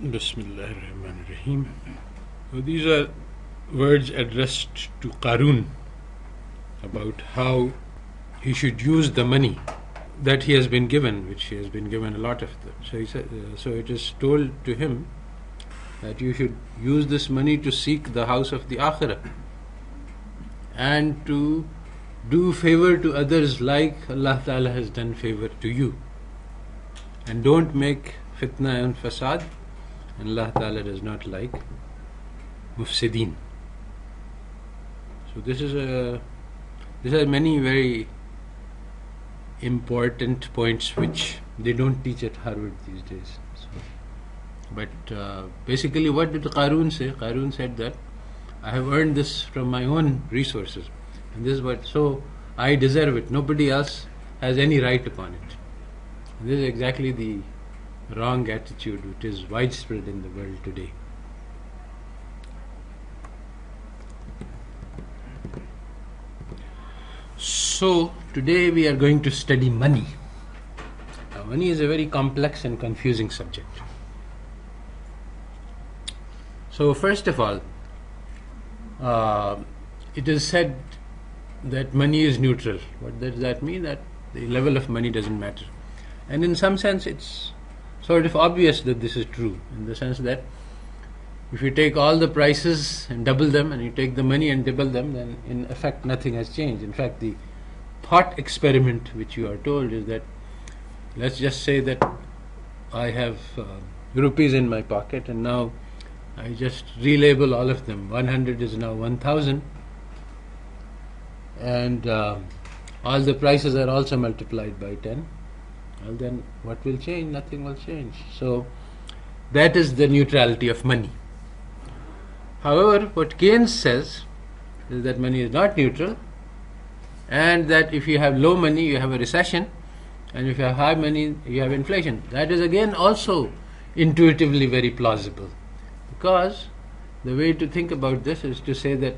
Bismillahirrahmanirrahim. So these are words addressed to Qarun about how he should use the money that he has been given, which he has been given a lot of them. So he said, so it is told to him that you should use this money to seek the house of the Akhirah and to do favor to others like Allah Ta'ala has done favor to you. And don't make fitna and fasad, and Allah Ta'ala does not like mufsideen. So these are many very important points which they don't teach at Harvard these days. But basically, what did Qarun say? Qarun said that I have earned this from my own resources, and this is what, so I deserve it. Nobody else has any right upon it. And this is exactly the wrong attitude which is widespread in the world today. So today we are going to study money. Now, money is a very complex and confusing subject. So first of all, it is said that money is neutral. What does that mean? That the level of money doesn't matter. And in some sense it's sort of obvious that this is true, in the sense that if you take all the prices and double them, and you take the money and double them, then in effect nothing has changed. In fact, the thought experiment which you are told is that, let's just say that I have rupees in my pocket, and now I just relabel all of them. 100 is now 1000, and all the prices are also multiplied by 10. Well, then what will change? Nothing will change. So that is the neutrality of money. However, what Keynes says is that money is not neutral, and that if you have low money, you have a recession, and if you have high money, you have inflation. That is again also intuitively very plausible, because the way to think about this is to say that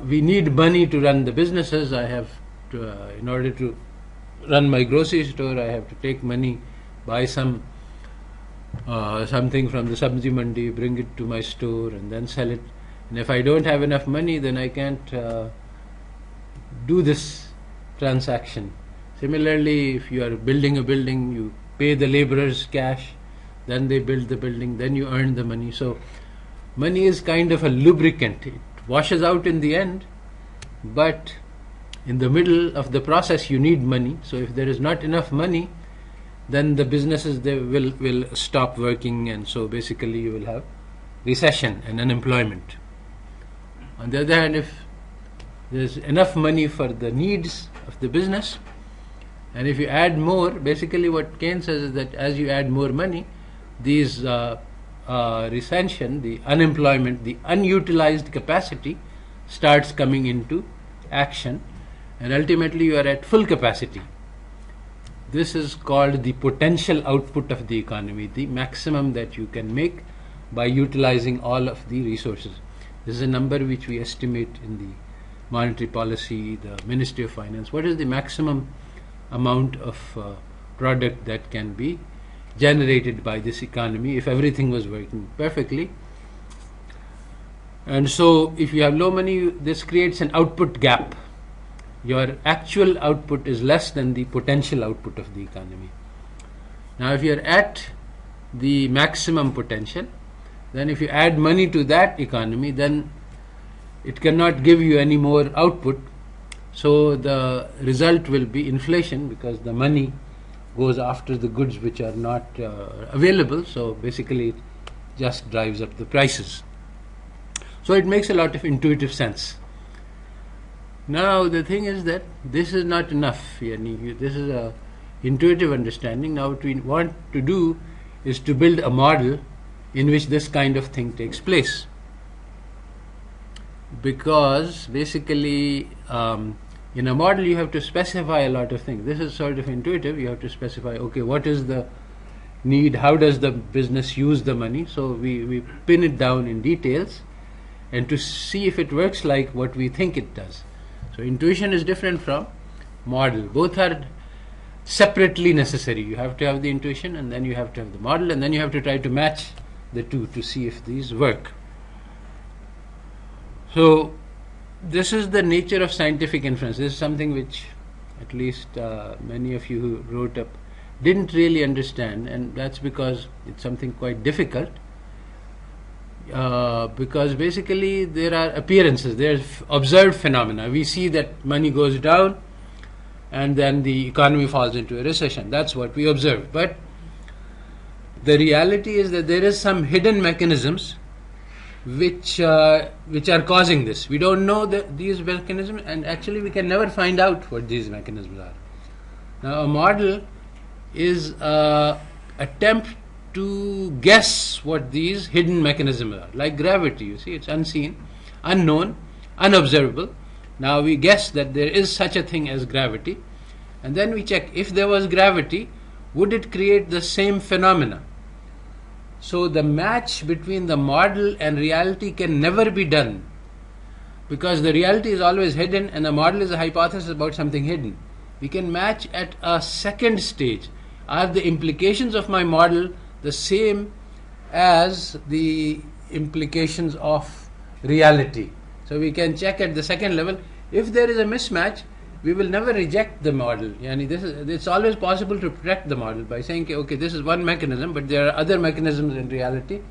we need money to run the businesses. I have to, in order to run my grocery store, I have to take money, buy something from the sabzi mandi, bring it to my store, and then sell it. And if I don't have enough money, then I can't do this transaction. Similarly, if you are building a building, you pay the laborers cash, then they build the building, then you earn the money. So money is kind of a lubricant. It washes out in the end, but in the middle of the process you need money. So if there is not enough money, then the businesses, they will stop working, and so basically you will have recession and unemployment. On the other hand, if there is enough money for the needs of the business, and if you add more, basically what Keynes says is that as you add more money, these recession, the unemployment, the unutilized capacity starts coming into action, and ultimately you are at full capacity. This is called the potential output of the economy, the maximum that you can make by utilizing all of the resources. This is a number which we estimate in the monetary policy, the Ministry of Finance. What is the maximum amount of product that can be generated by this economy if everything was working perfectly? And so if you have low money, this creates an output gap. Your actual output is less than the potential output of the economy. Now if you are at the maximum potential, then if you add money to that economy, then it cannot give you any more output. So the result will be inflation, because the money goes after the goods which are not available. So basically it just drives up the prices. So it makes a lot of intuitive sense. Now the thing is that this is not enough. This is a intuitive understanding. Now what we want to do is to build a model in which this kind of thing takes place. Because basically in a model you have to specify a lot of things. This is sort of intuitive. You have to specify, okay, what is the need, how does the business use the money? So we pin it down in details, and to see if it works like what we think it does. So intuition is different from model. Both are separately necessary. You have to have the intuition, and then you have to have the model, and then you have to try to match the two to see if these work. So this is the nature of scientific inference. This is something which at least many of you who wrote up didn't really understand, and that's because it's something quite difficult. Because basically there are appearances, there's observed phenomena. We see that money goes down and then the economy falls into a recession. That's what we observe. But the reality is that there is some hidden mechanisms which are causing this. We don't know these mechanisms, and actually we can never find out what these mechanisms are. Now a model is an attempt to guess what these hidden mechanisms are. Like gravity, you see, it's unseen, unknown, unobservable. Now we guess that there is such a thing as gravity, and then we check if there was gravity, would it create the same phenomena? So the match between the model and reality can never be done, because the reality is always hidden and the model is a hypothesis about something hidden. We can match at a second stage. Are the implications of my model the same as the implications of reality? So we can check at the second level. If there is a mismatch, we will never reject the model. It's always possible to protect the model by saying, okay, this is one mechanism, but there are other mechanisms in reality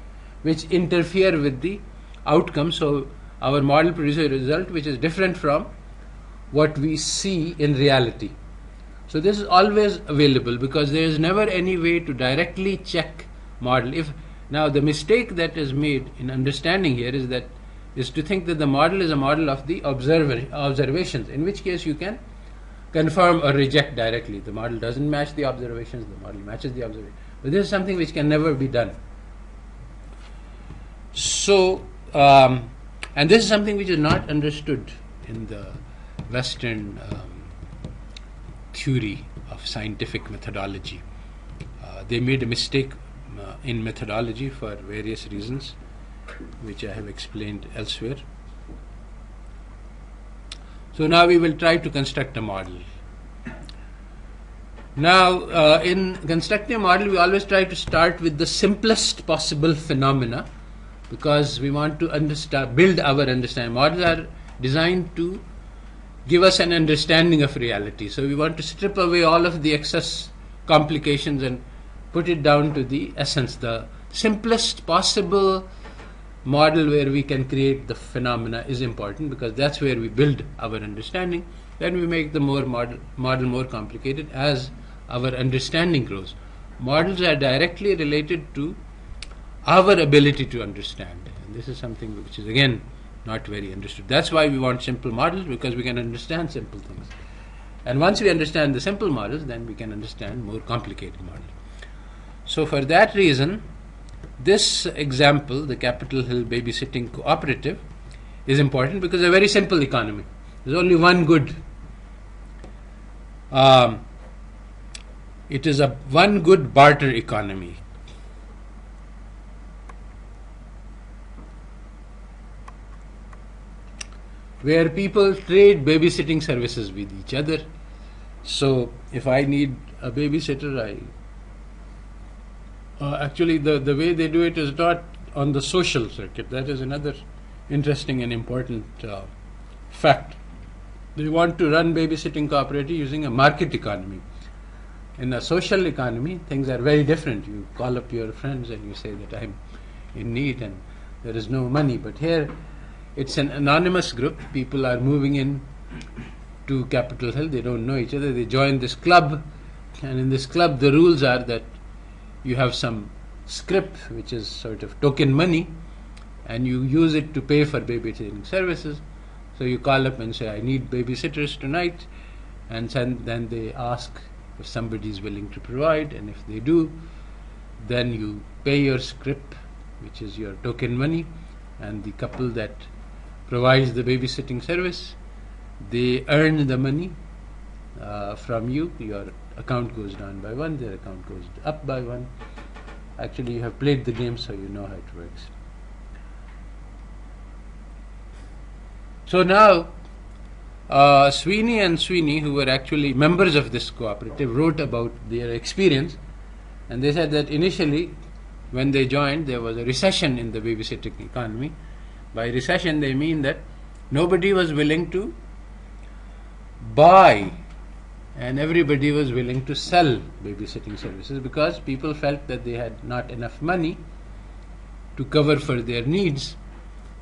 which interfere with the outcome. So our model produces a result which is different from what we see in reality. So this is always available, because there is never any way to directly check model. Now the mistake that is made in understanding here is to think that the model is a model of the observations, in which case you can confirm or reject directly. The model doesn't match the observations, the model matches the observations. But this is something which can never be done. So, and this is something which is not understood in the Western theory of scientific methodology. They made a mistake in methodology for various reasons, which I have explained elsewhere. So now we will try to construct a model. Now in constructing a model, we always try to start with the simplest possible phenomena, because we want to build our understanding. Models are designed to give us an understanding of reality. So we want to strip away all of the excess complications and put it down to the essence, the simplest possible model where we can create the phenomena is important, because that's where we build our understanding. Then we make the model more complicated as our understanding grows. Models are directly related to our ability to understand, and this is something which is again not very understood. That's why we want simple models, because we can understand simple things. And once we understand the simple models, then we can understand more complicated models. So for that reason, this example, the Capitol Hill Baby Sitting Cooperative, is important, because it's a very simple economy. There's only one good. It is a one good barter economy. Where people trade babysitting services with each other. So if I need a babysitter, actually the way they do it is not on the social circuit. That is another interesting and important fact. They want to run babysitting cooperative using a market economy. In a social economy, things are very different. You call up your friends and you say that I'm in need and there is no money. But here, it's an anonymous group. People are moving in to Capitol Hill. They don't know each other. They join this club, and in this club, the rules are that you have some scrip, which is sort of token money, and you use it to pay for babysitting services. So you call up and say, I need babysitters tonight, and then they ask if somebody is willing to provide, and if they do, then you pay your scrip, which is your token money, and the couple that provides the babysitting service, they earn the money from you. Your account goes down by one, their account goes up by one. Actually, you have played the game, so you know how it works. So now, Sweeney and Sweeney, who were actually members of this cooperative, wrote about their experience, and they said that initially, when they joined, there was a recession in the babysitting economy. By recession, they mean that nobody was willing to buy and everybody was willing to sell babysitting services because people felt that they had not enough money to cover for their needs.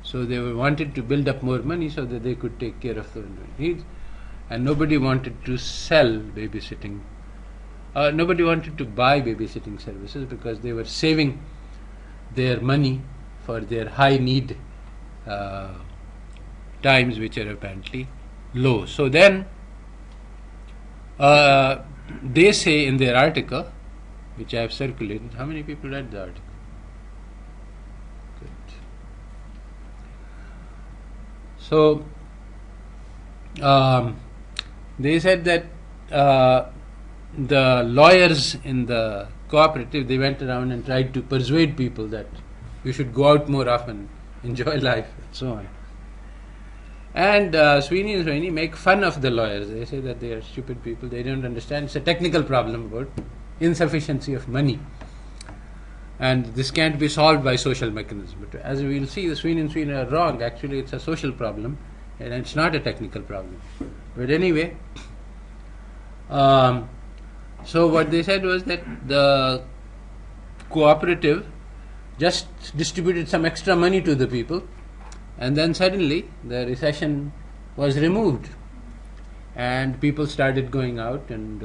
So they wanted to build up more money so that they could take care of their needs. And nobody wanted to sell babysitting. Nobody wanted to buy babysitting services because they were saving their money for their high need times, which are apparently low. So then they say in their article, which I have circulated, how many people read the article? Good. So they said that the lawyers in the cooperative, they went around and tried to persuade people that you should go out more often, enjoy life, and so on. And Sweeney and Sweeney make fun of the lawyers. They say that they are stupid people, they don't understand. It's a technical problem about insufficiency of money. And this can't be solved by social mechanisms. But as we will see, the Sweeney and Sweeney are wrong. Actually, it's a social problem, and it's not a technical problem. But anyway, so what they said was that the cooperative just distributed some extra money to the people, and then suddenly the recession was removed and people started going out, and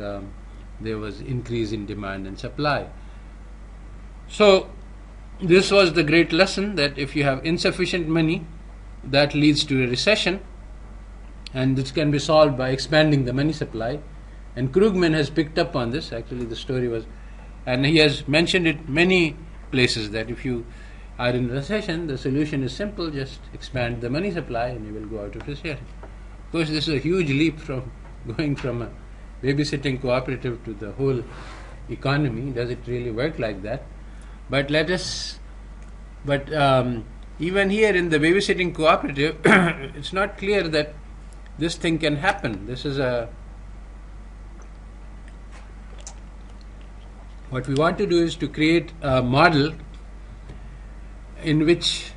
there was increase in demand and supply. So this was the great lesson, that if you have insufficient money, that leads to a recession, and this can be solved by expanding the money supply. And Krugman has picked up on this. Actually, the story was, and he has mentioned it many places, that if you are in recession, the solution is simple: just expand the money supply and you will go out of recession. Of course, this is a huge leap from going from a babysitting cooperative to the whole economy. Does it really work like that? But even here in the babysitting cooperative, it's not clear that this thing can happen. This is what we want to do is to create a model in which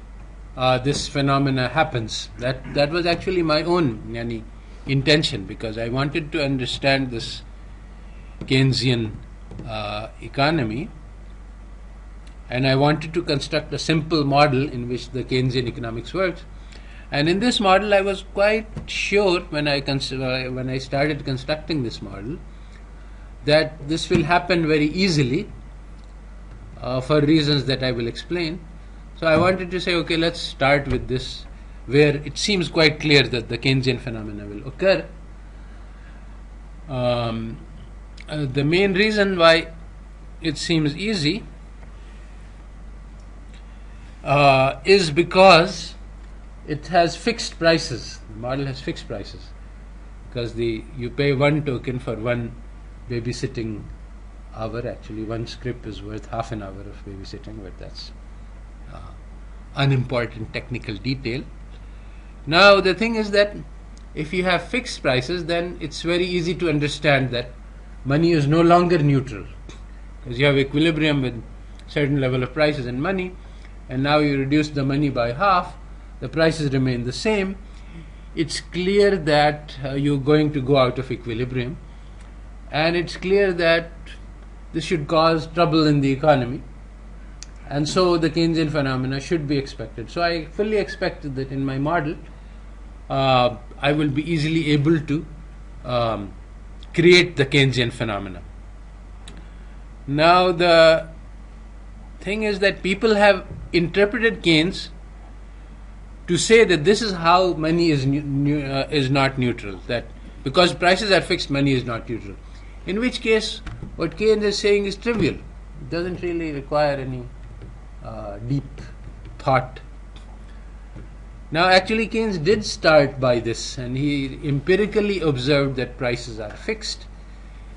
this phenomena happens. That was actually my own intention, because I wanted to understand this Keynesian economy, and I wanted to construct a simple model in which the Keynesian economics works. And in this model, I was quite sure when I started constructing this model that this will happen very easily for reasons that I will explain. So I wanted to say, okay, let's start with this, where it seems quite clear that the Keynesian phenomena will occur. The main reason why it seems easy is because it has fixed prices. The model has fixed prices, because you pay one token for one babysitting hour. Actually, one scrip is worth half an hour of babysitting, but that's unimportant technical detail. Now, the thing is that if you have fixed prices, then it's very easy to understand that money is no longer neutral, because you have equilibrium with certain level of prices and money, and now you reduce the money by half, the prices remain the same. It's clear that you're going to go out of equilibrium, and it's clear that this should cause trouble in the economy, and so the Keynesian phenomena should be expected. So I fully expected that in my model I will be easily able to create the Keynesian phenomena. Now, the thing is that people have interpreted Keynes to say that this is how money is not neutral, that because prices are fixed, money is not neutral. In which case, what Keynes is saying is trivial. It doesn't really require any deep thought. Now, actually, Keynes did start by this, and he empirically observed that prices are fixed,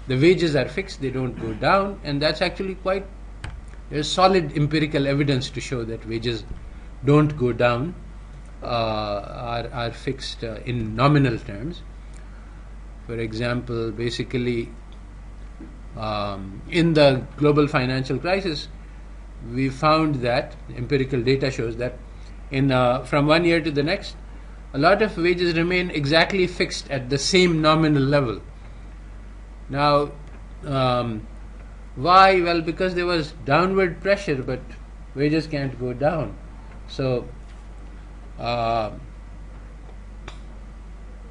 the wages are fixed, they don't go down, and that's actually there's solid empirical evidence to show that wages don't go down, are fixed in nominal terms. For example, basically in the global financial crisis, we found that empirical data shows that from one year to the next, a lot of wages remain exactly fixed at the same nominal level. Now, why? Well, because there was downward pressure, but wages can't go down. So,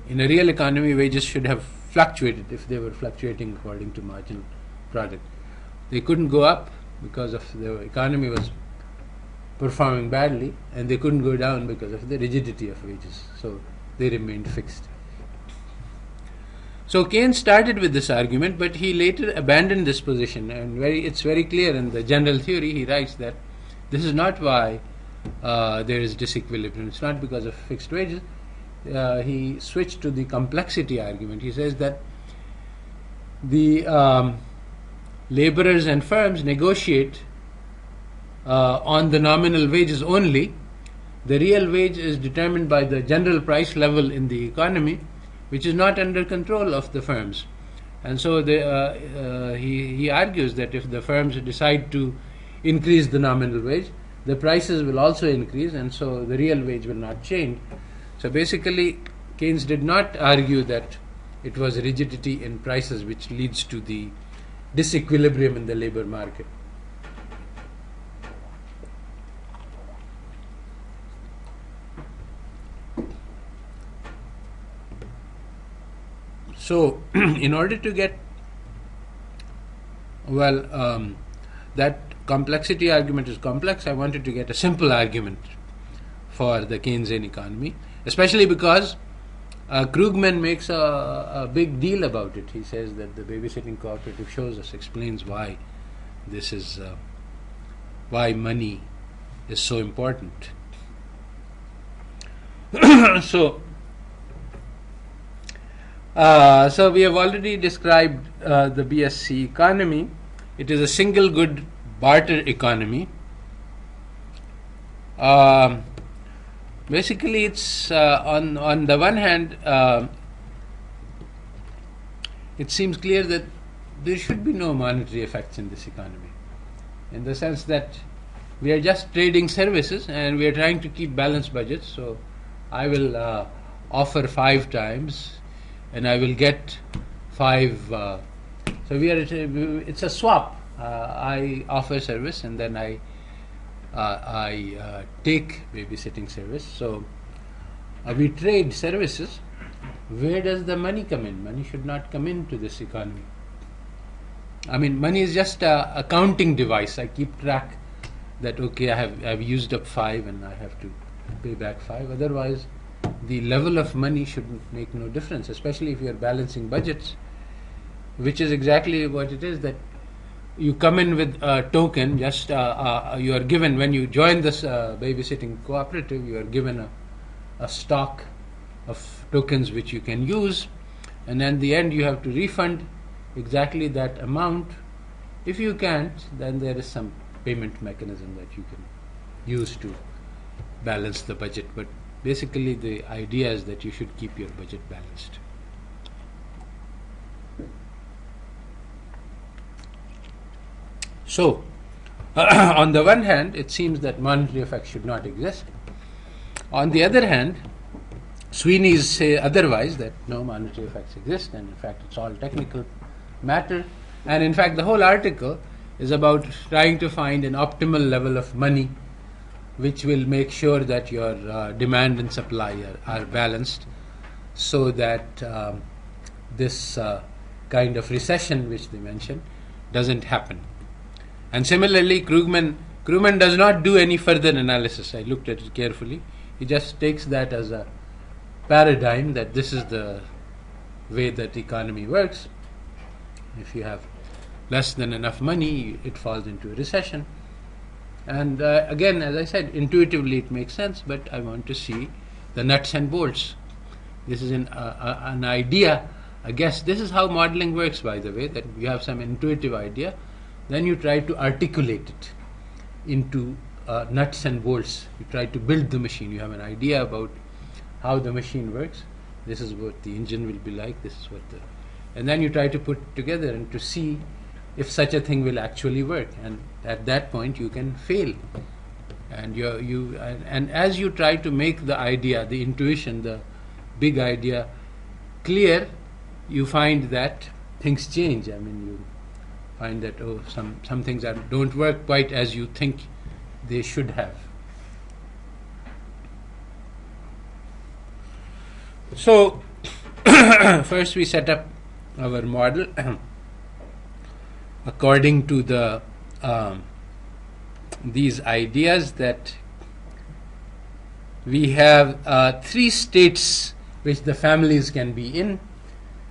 in a real economy, wages should have fluctuated if they were fluctuating according to marginal product. They couldn't go up because of the economy was performing badly, and they couldn't go down because of the rigidity of wages. So they remained fixed. So Keynes started with this argument, but he later abandoned this position, and it's very clear in the general theory. He writes that this is not why there is disequilibrium. It's not because of fixed wages. He switched to the complexity argument. He says that the laborers and firms negotiate on the nominal wages only. The real wage is determined by the general price level in the economy, which is not under control of the firms. And so he argues that if the firms decide to increase the nominal wage, the prices will also increase, and so the real wage will not change. So basically, Keynes did not argue that it was rigidity in prices which leads to the disequilibrium in the labor market. So, in order to get, that complexity argument is complex. I wanted to get a simple argument for the Keynesian economy, especially because Krugman makes a big deal about it. He says that the Baby Sitting Cooperative explains why this is, why money is so important. So we have already described the BSC economy. It is a single good barter economy. Basically, it's on the one hand, it seems clear that there should be no monetary effects in this economy, in the sense that we are just trading services and we are trying to keep balanced budgets. So I will offer 5 times and I will get 5. So it's a swap. I offer service and then I take babysitting service. So we trade services. Where does the money come in? Money should not come into this economy. I mean, money is just a counting device. I keep track that, okay, I've used up 5 and I have to pay back 5. Otherwise, the level of money should make no difference, especially if you are balancing budgets, which is exactly what it is, that you come in with a token. Just you are given, when you join this babysitting cooperative, you are given a stock of tokens which you can use, and at the end you have to refund exactly that amount. If you can't, then there is some payment mechanism that you can use to balance the budget. But basically the idea is that you should keep your budget balanced. So, on the one hand, it seems that monetary effects should not exist. On the other hand, Sweeneys say otherwise, that no, monetary effects exist, and in fact it's all technical matter. And in fact the whole article is about trying to find an optimal level of money which will make sure that your demand and supply are balanced, so that this kind of recession which they mentioned doesn't happen. And similarly, Krugman does not do any further analysis. I looked at it carefully. He just takes that as a paradigm, that this is the way that the economy works. If you have less than enough money, it falls into a recession. And again, as I said, intuitively it makes sense, but I want to see the nuts and bolts. This is an idea. I guess this is how modeling works, by the way, that you have some intuitive idea, then you try to articulate it into nuts and bolts. You try to build the machine. You have an idea about how the machine works, this is what the engine will be like, this is what and then you try to put it together and to see if such a thing will actually work, and at that point you can fail. And and as you try to make the idea, the intuition, the big idea clear, you find that things change. I mean, you find that some things don't work quite as you think they should have. So first we set up our model according to the these ideas that we have 3 states which the families can be in.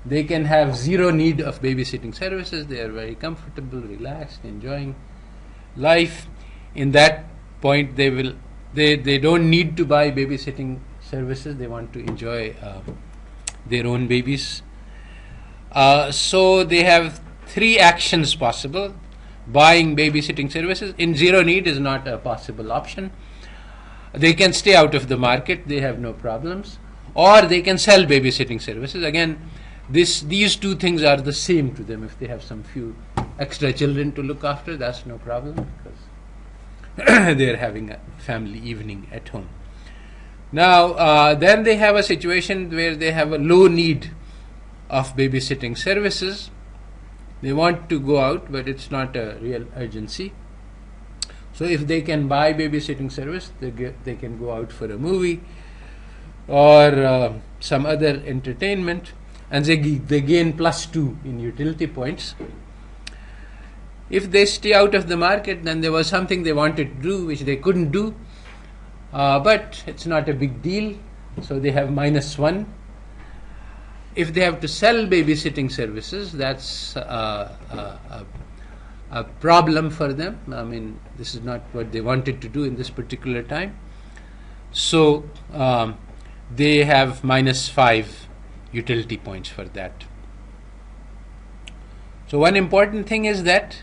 They can have zero need of babysitting services. They are very comfortable, relaxed, enjoying life. In that point, they don't need to buy babysitting services. They want to enjoy their own babies. So they have 3 actions possible. Buying babysitting services in zero need is not a possible option. They can stay out of the market, they have no problems, or they can sell babysitting services. Again, these 2 things are the same to them. If they have some few extra children to look after, that's no problem, because they're having a family evening at home. Now, then they have a situation where they have a low need of babysitting services. They want to go out, but it's not a real urgency. So if they can buy babysitting service, they can go out for a movie or some other entertainment, and they gain +2 in utility points. If they stay out of the market, then there was something they wanted to do which they couldn't do, but it's not a big deal, so they have -1. If they have to sell babysitting services, that's a problem for them. I mean, this is not what they wanted to do in this particular time. So they have -5 utility points for that. So one important thing is that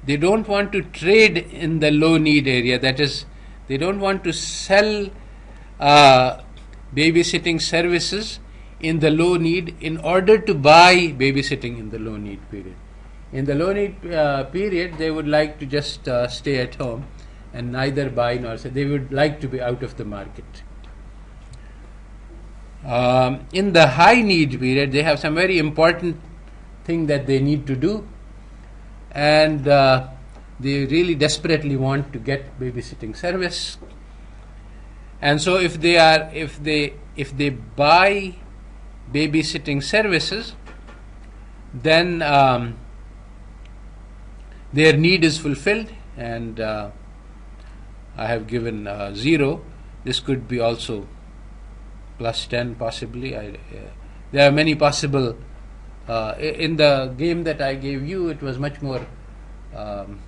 they don't want to trade in the low need area. That is, they don't want to sell babysitting services in the low need in order to buy babysitting in the low need period. In the low need period, they would like to just stay at home and neither buy nor sell. They would like to be out of the market. In the high need period, they have some very important thing that they need to do, and they really desperately want to get babysitting service. And so if they buy babysitting services, then their need is fulfilled, and I have given 0. This could be also +10 possibly. There are many possible. In the game that I gave you, it was much more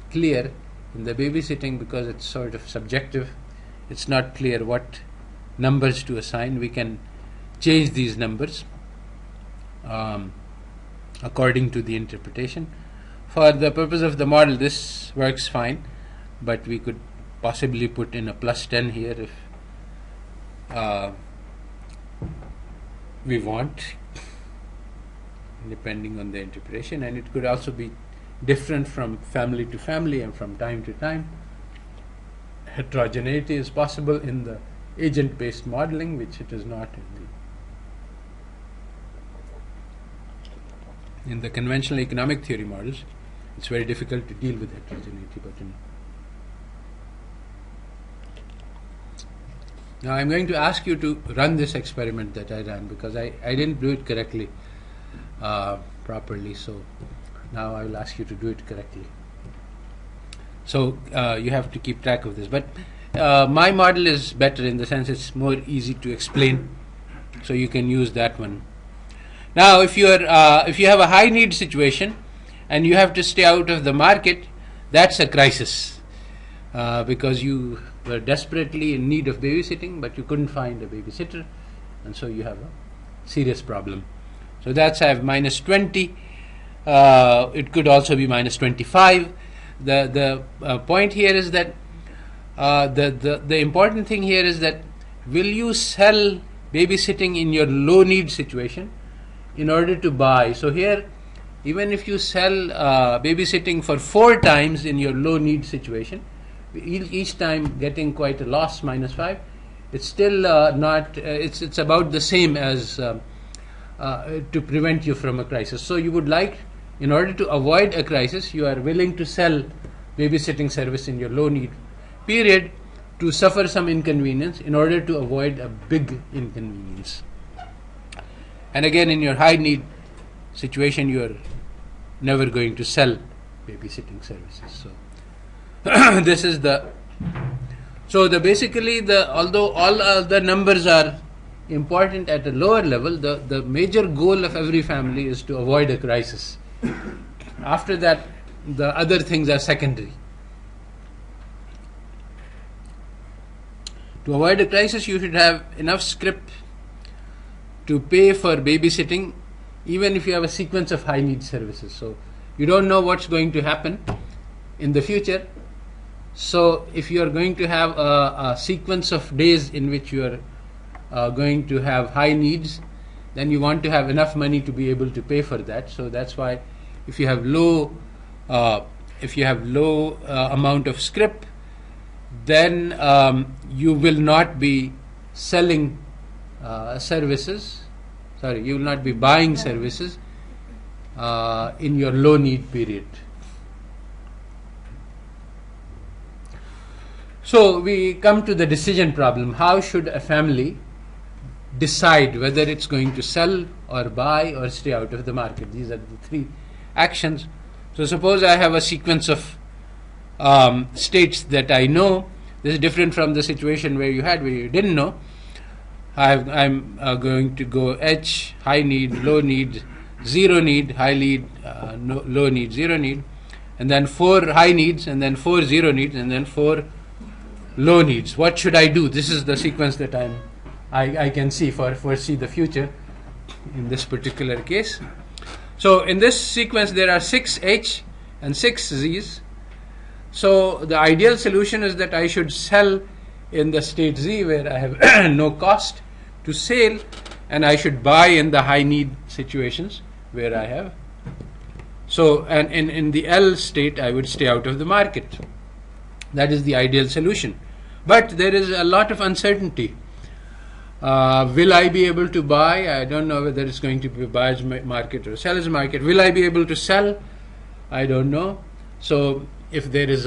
clear. In the babysitting, because it's sort of subjective, it's not clear what numbers to assign. We can change these numbers according to the interpretation. For the purpose of the model, this works fine, but we could possibly put in a +10 here if we want, depending on the interpretation. And it could also be different from family to family and from time to time. Heterogeneity is possible in the agent-based modeling, which it is not in the conventional economic theory models. It's very difficult to deal with heterogeneity. But now I'm going to ask you to run this experiment that I ran, because I didn't do it correctly, properly. So now I will ask you to do it correctly. So you have to keep track of this. But my model is better in the sense it's more easy to explain, so you can use that one. Now, if you have a high need situation and you have to stay out of the market, that's a crisis, because you were desperately in need of babysitting, but you couldn't find a babysitter, and so you have a serious problem. So that's I have -20. It could also be -25. The point here is that the important thing here is that will you sell babysitting in your low need situation in order to buy. So here, even if you sell babysitting for 4 times in your low need situation, each time getting quite a loss, -5, it's still not, it's about the same as to prevent you from a crisis. So you would like, in order to avoid a crisis, you are willing to sell babysitting service in your low need period to suffer some inconvenience in order to avoid a big inconvenience. And again, in your high need situation, you are never going to sell babysitting services. So this is basically although all the numbers are important at a lower level, the major goal of every family is to avoid a crisis. After that, the other things are secondary. To avoid a crisis, you should have enough scrip to pay for babysitting, even if you have a sequence of high need services. So you don't know what's going to happen in the future. So if you are going to have a sequence of days in which you are going to have high needs, then you want to have enough money to be able to pay for that. So that's why if you have low amount of scrip, then you will not be selling services. Sorry, you will not be buying services in your low need period. So we come to the decision problem. How should a family decide whether it's going to sell or buy or stay out of the market? These are the 3 actions. So suppose I have a sequence of states that I know. This is different from the situation where you didn't know. I'm going to go H, high need, low need, 0 need, high need, low need, 0 need, and then 4 high needs, and then 4 0 needs, and then 4 low needs. What should I do? This is the sequence that I can foresee the future in this particular case. So in this sequence there are 6 H and 6 Z's. So the ideal solution is that I should sell in the state Z where I have no cost to sale, and I should buy in the high need situations where I have. So and in the L state I would stay out of the market. That is the ideal solution. But there is a lot of uncertainty. Will I be able to buy? I don't know whether it's going to be a buyer's market or a seller's market. Will I be able to sell? I don't know. So if there is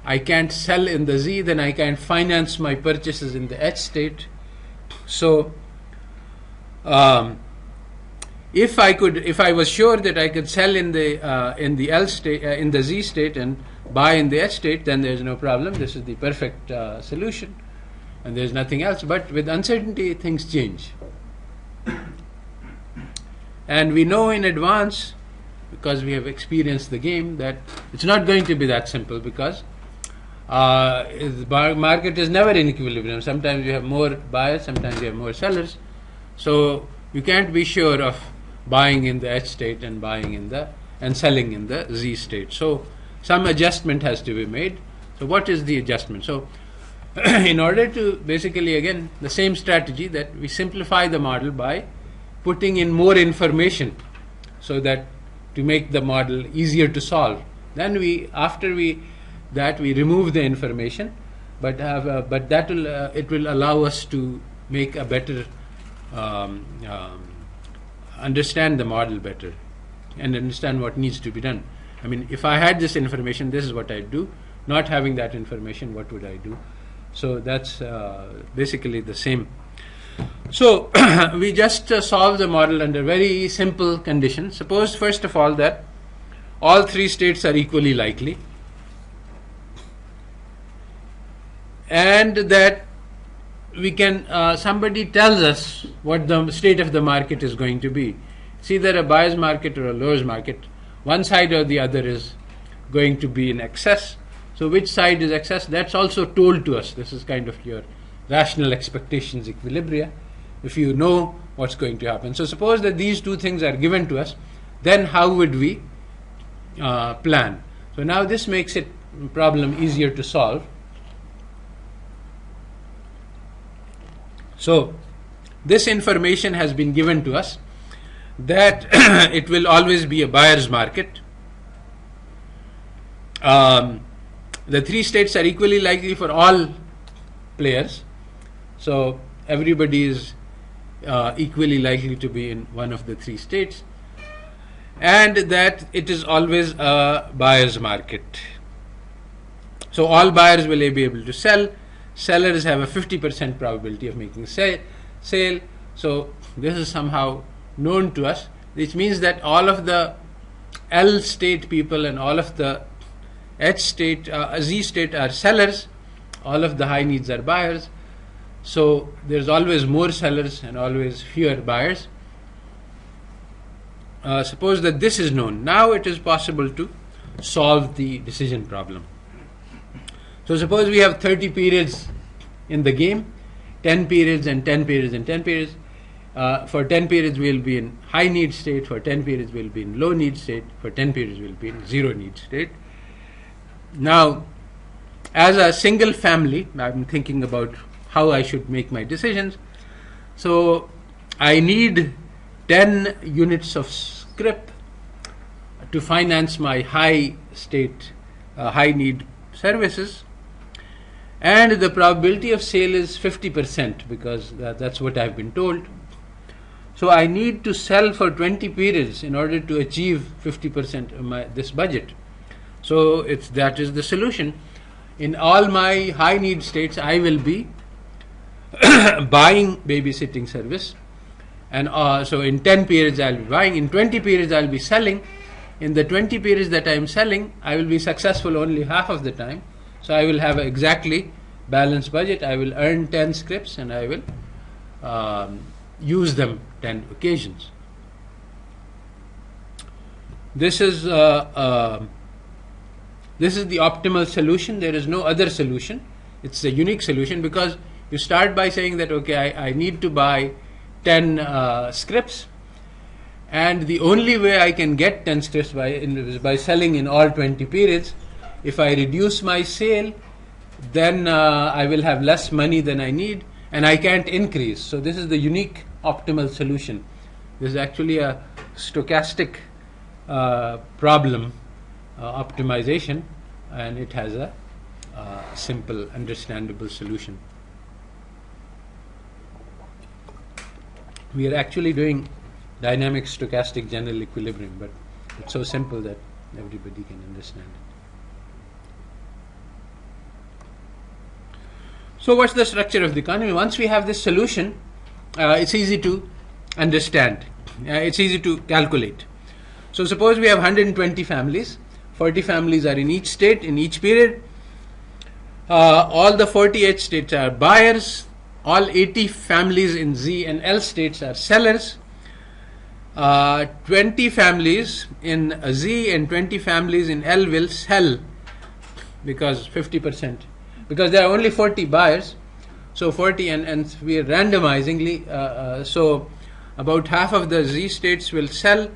I can't sell in the Z, then I can't finance my purchases in the H state. So if I was sure that I could sell in the L state, in the Z state, and buy in the H state, then there's no problem. This is the perfect solution, and there's nothing else. But with uncertainty, things change, and we know in advance, because we have experienced the game, that it's not going to be that simple, because the market is never in equilibrium. Sometimes you have more buyers, sometimes you have more sellers. So you can't be sure of buying in the H state and selling in the Z state. So some adjustment has to be made. So what is the adjustment? So in order to basically, again, the same strategy, that we simplify the model by putting in more information, so that to make the model easier to solve. Then after we remove the information, but that will allow us to make a better understand the model better and understand what needs to be done. I mean, if I had this information, this is what I'd do. Not having that information, what would I do? So that's basically the same. So we just solve the model under very simple conditions. Suppose, first of all, that all 3 states are equally likely, and that we can somebody tells us what the state of the market is going to be. It's either a buyer's market or a seller's market. One side or the other is going to be in excess. So which side is excess? That's also told to us. This is kind of your rational expectations equilibria, if you know what's going to happen. So suppose that these 2 things are given to us, then how would we plan? So now this makes it problem easier to solve. So this information has been given to us, that it will always be a buyer's market. The three states are equally likely for all players, so everybody is equally likely to be in one of the three states, and that it is always a buyer's market. So all buyers will be able to sell. Sellers have a 50% probability of making sale. So this is somehow known to us, which means that all of the L state people and all of the H state, Z state are sellers, all of the high needs are buyers. So there's always more sellers and always fewer buyers. Suppose that this is known. Now it is possible to solve the decision problem. So suppose we have 30 periods in the game, 10 periods and 10 periods and 10 periods. For 10 periods we will be in high need state, for 10 periods we will be in low need state, for 10 periods we will be in zero need state. Now, as a single family, I'm thinking about how I should make my decisions. So I need 10 units of scrip to finance my high state, high need services, and the probability of sale is 50% because that's what I've been told. So I need to sell for 20 periods in order to achieve 50% of this budget. So that is the solution. In all my high need states, I will be buying babysitting service, and so in 10 periods I'll be buying, in 20 periods I'll be selling. In the 20 periods that I'm selling, I will be successful only half of the time, so I will have an exactly balanced budget. I will earn 10 scripts and I will use them 10 occasions. This is the optimal solution. There is no other solution. It's a unique solution because you start by saying that, okay, I need to buy 10 scripts, and the only way I can get 10 scripts is by selling in all 20 periods. If I reduce my sale, then I will have less money than I need, and I can't increase. So this is the unique optimal solution. This is actually a stochastic problem optimization, and it has a simple, understandable solution. We are actually doing dynamic stochastic general equilibrium, but it's so simple that everybody can understand it. So what's the structure of the economy? Once we have this solution, it's easy to understand. It's easy to calculate. So suppose we have 120 families. 40 families are in each state, in each period. All the 48 states are buyers. All 80 families in Z and L states are sellers. 20 families in Z and 20 families in L will sell because 50%. Because there are only 40 buyers, so 40 and we are randomizingly, so about half of the Z states will sell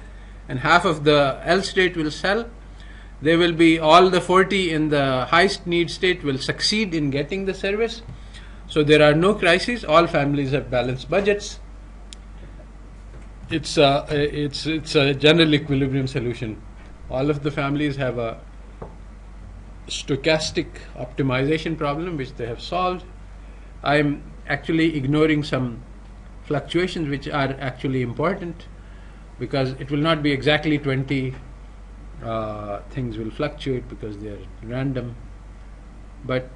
and half of the L state will sell. They will be, all the 40 in the highest need state will succeed in getting the service. So there are no crises, all families have balanced budgets. It's a general equilibrium solution. All of the families have a stochastic optimization problem which they have solved. I'm actually ignoring some fluctuations which are actually important because it will not be exactly 20 things will fluctuate because they are random. But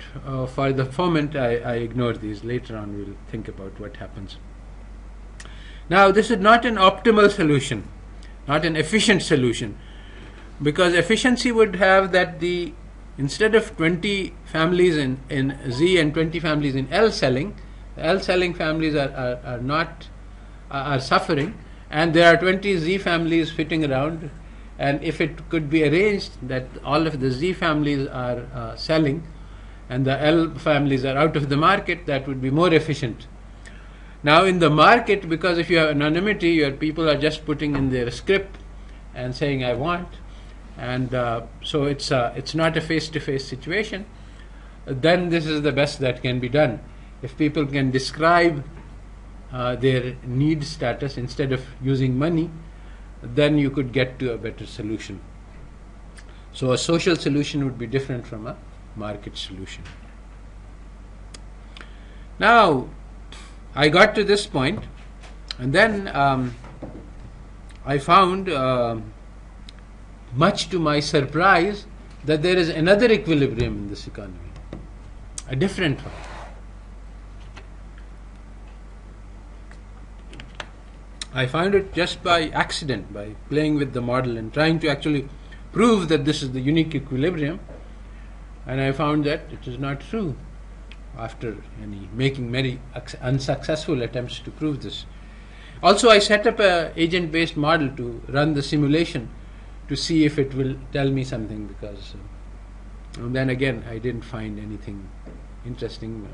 for the moment I ignore these. Later on we'll think about what happens. Now this is not an optimal solution, not an efficient solution, because efficiency would have that instead of 20 families in Z and 20 families in L selling, the L selling families are suffering, and there are 20 Z families fitting around. And if it could be arranged that all of the Z families are selling and the L families are out of the market, that would be more efficient. Now in the market, because if you have anonymity, your people are just putting in their script and saying I want, and so it's not a face-to-face situation. Then this is the best that can be done. If people can describe their need status instead of using money, then you could get to a better solution. So a social solution would be different from a market solution. Now, I got to this point, and then I found, much to my surprise, that there is another equilibrium in this economy, a different one. I found it just by accident, by playing with the model and trying to actually prove that this is the unique equilibrium, and I found that it is not true after making many unsuccessful attempts to prove this. Also, I set up an agent-based model to run the simulation to see if it will tell me something, because and then again I didn't find anything interesting.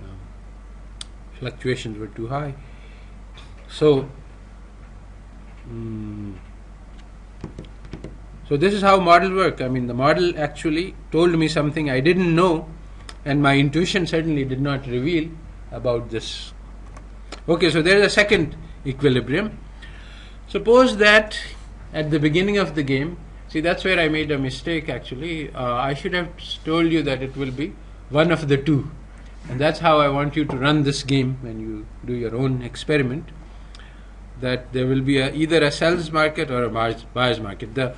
Fluctuations were too high. So this is how model work. I mean, the model actually told me something I didn't know, and my intuition certainly did not reveal about this. Okay, so there is a second equilibrium. Suppose that at the beginning of the game, see, that's where I made a mistake actually. I should have told you that it will be one of the two, and that's how I want you to run this game when you do your own experiment, that there will be either a seller's market or a buyer's market. The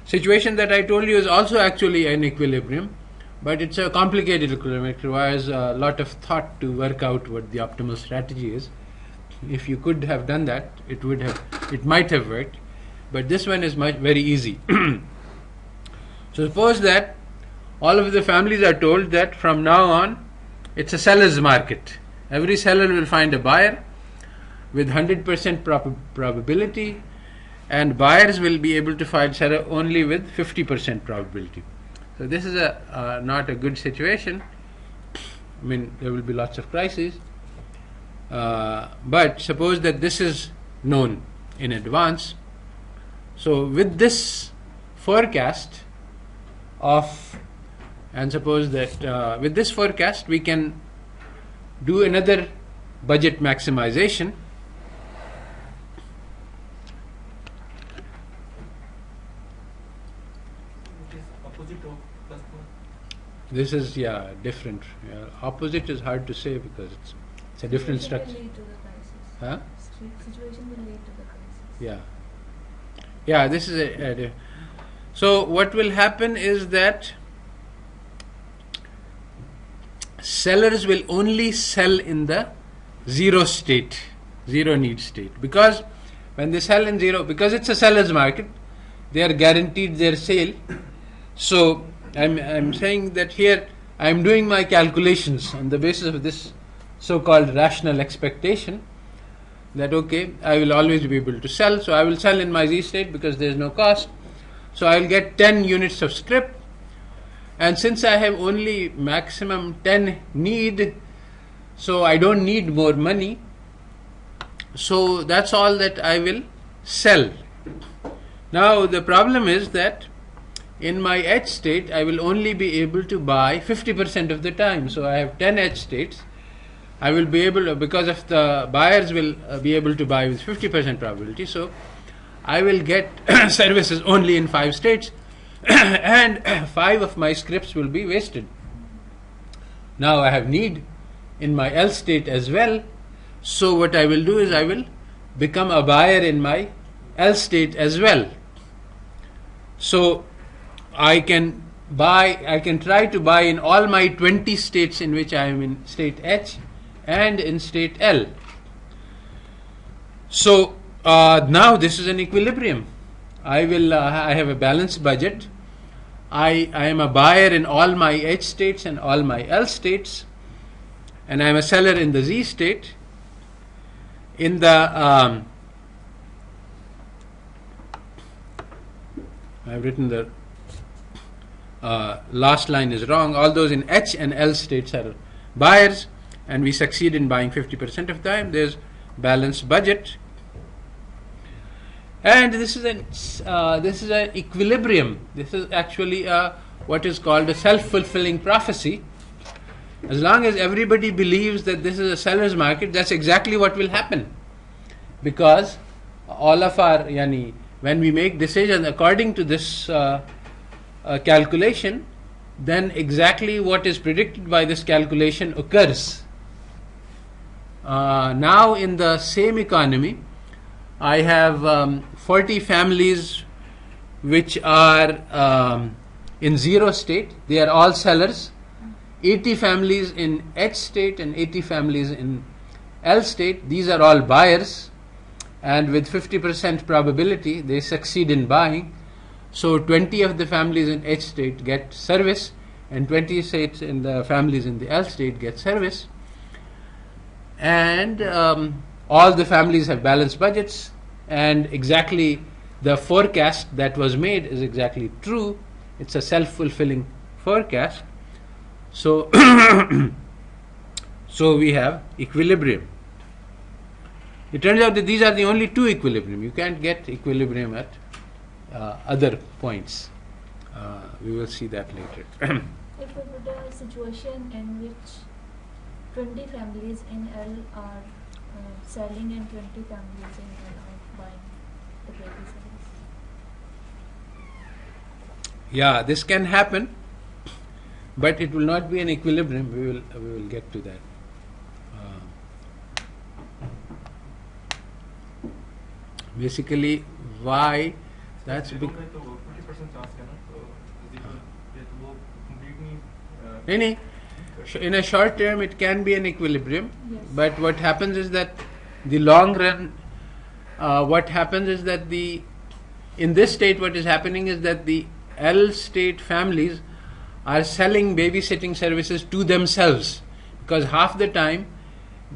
situation that I told you is also actually an equilibrium, but it's a complicated equilibrium. It requires a lot of thought to work out what the optimal strategy is. If you could have done that, it might have worked, but this one is very easy. So suppose that all of the families are told that from now on it's a seller's market. Every seller will find a buyer with 100% probability, and buyers will be able to find seller only with 50% probability. So this is not a good situation. I mean, there will be lots of crises. But suppose that this is known in advance. So with this forecast and suppose that with this forecast we can do another budget maximization. This is different. Opposite is hard to say because it's a different structure. Situation will lead to the crisis. Huh? Situation will lead to the crisis. Yeah. Yeah, this is so what will happen is that sellers will only sell in the zero need state, because when they sell in zero, because it's a seller's market, they are guaranteed their sale. So I'm saying that here I'm doing my calculations on the basis of this so-called rational expectation that okay, I will always be able to sell, so I will sell in my Z state because there is no cost. So I will get 10 units of scrip, and since I have only maximum 10 need, so I don't need more money, so that's all that I will sell. Now the problem is that in my H state I will only be able to buy 50% of the time. So I have 10 H states. I will be able to, because of the buyers will be able to buy with 50% probability, so I will get services only in 5 states and 5 of my scripts will be wasted. Now I have need in my L state as well, so what I will do is I will become a buyer in my L state as well. So I can try to buy in all my 20 states in which I am in state H and in state L. So now this is an equilibrium. I have a balanced budget. I am a buyer in all my H states and all my L states, and I am a seller in the Z state. In the I've written the last line is wrong. All those in H and L states are buyers, and we succeed in buying 50% of the time. There's balanced budget, and this is an equilibrium. This is actually what is called a self-fulfilling prophecy. As long as everybody believes that this is a seller's market, that's exactly what will happen. because all of our when we make decisions according to this calculation, then exactly what is predicted by this calculation occurs. Now in the same economy, I have 40 families which are in zero state. They are all sellers. 80 families in H state and 80 families in L state. These are all buyers, and with 50% probability they succeed in buying. So 20 of the families in H state get service, and 20 states in the families in the L state get service. And all the families have balanced budgets, and exactly the forecast that was made is exactly true. It's a self-fulfilling forecast. So so we have equilibrium. It turns out that these are the only two equilibrium. You can't get equilibrium at other points. We will see that later. If we put a situation in which 20 families in L are selling and 20 families in L are buying the baby service. Yeah, this can happen, but it will not be an equilibrium. We will get to that. Basically, why? That's because in a short term it can be an equilibrium, Yes. but what happens is that the long run, in this state what is happening is that the L state families are selling babysitting services to themselves, because half the time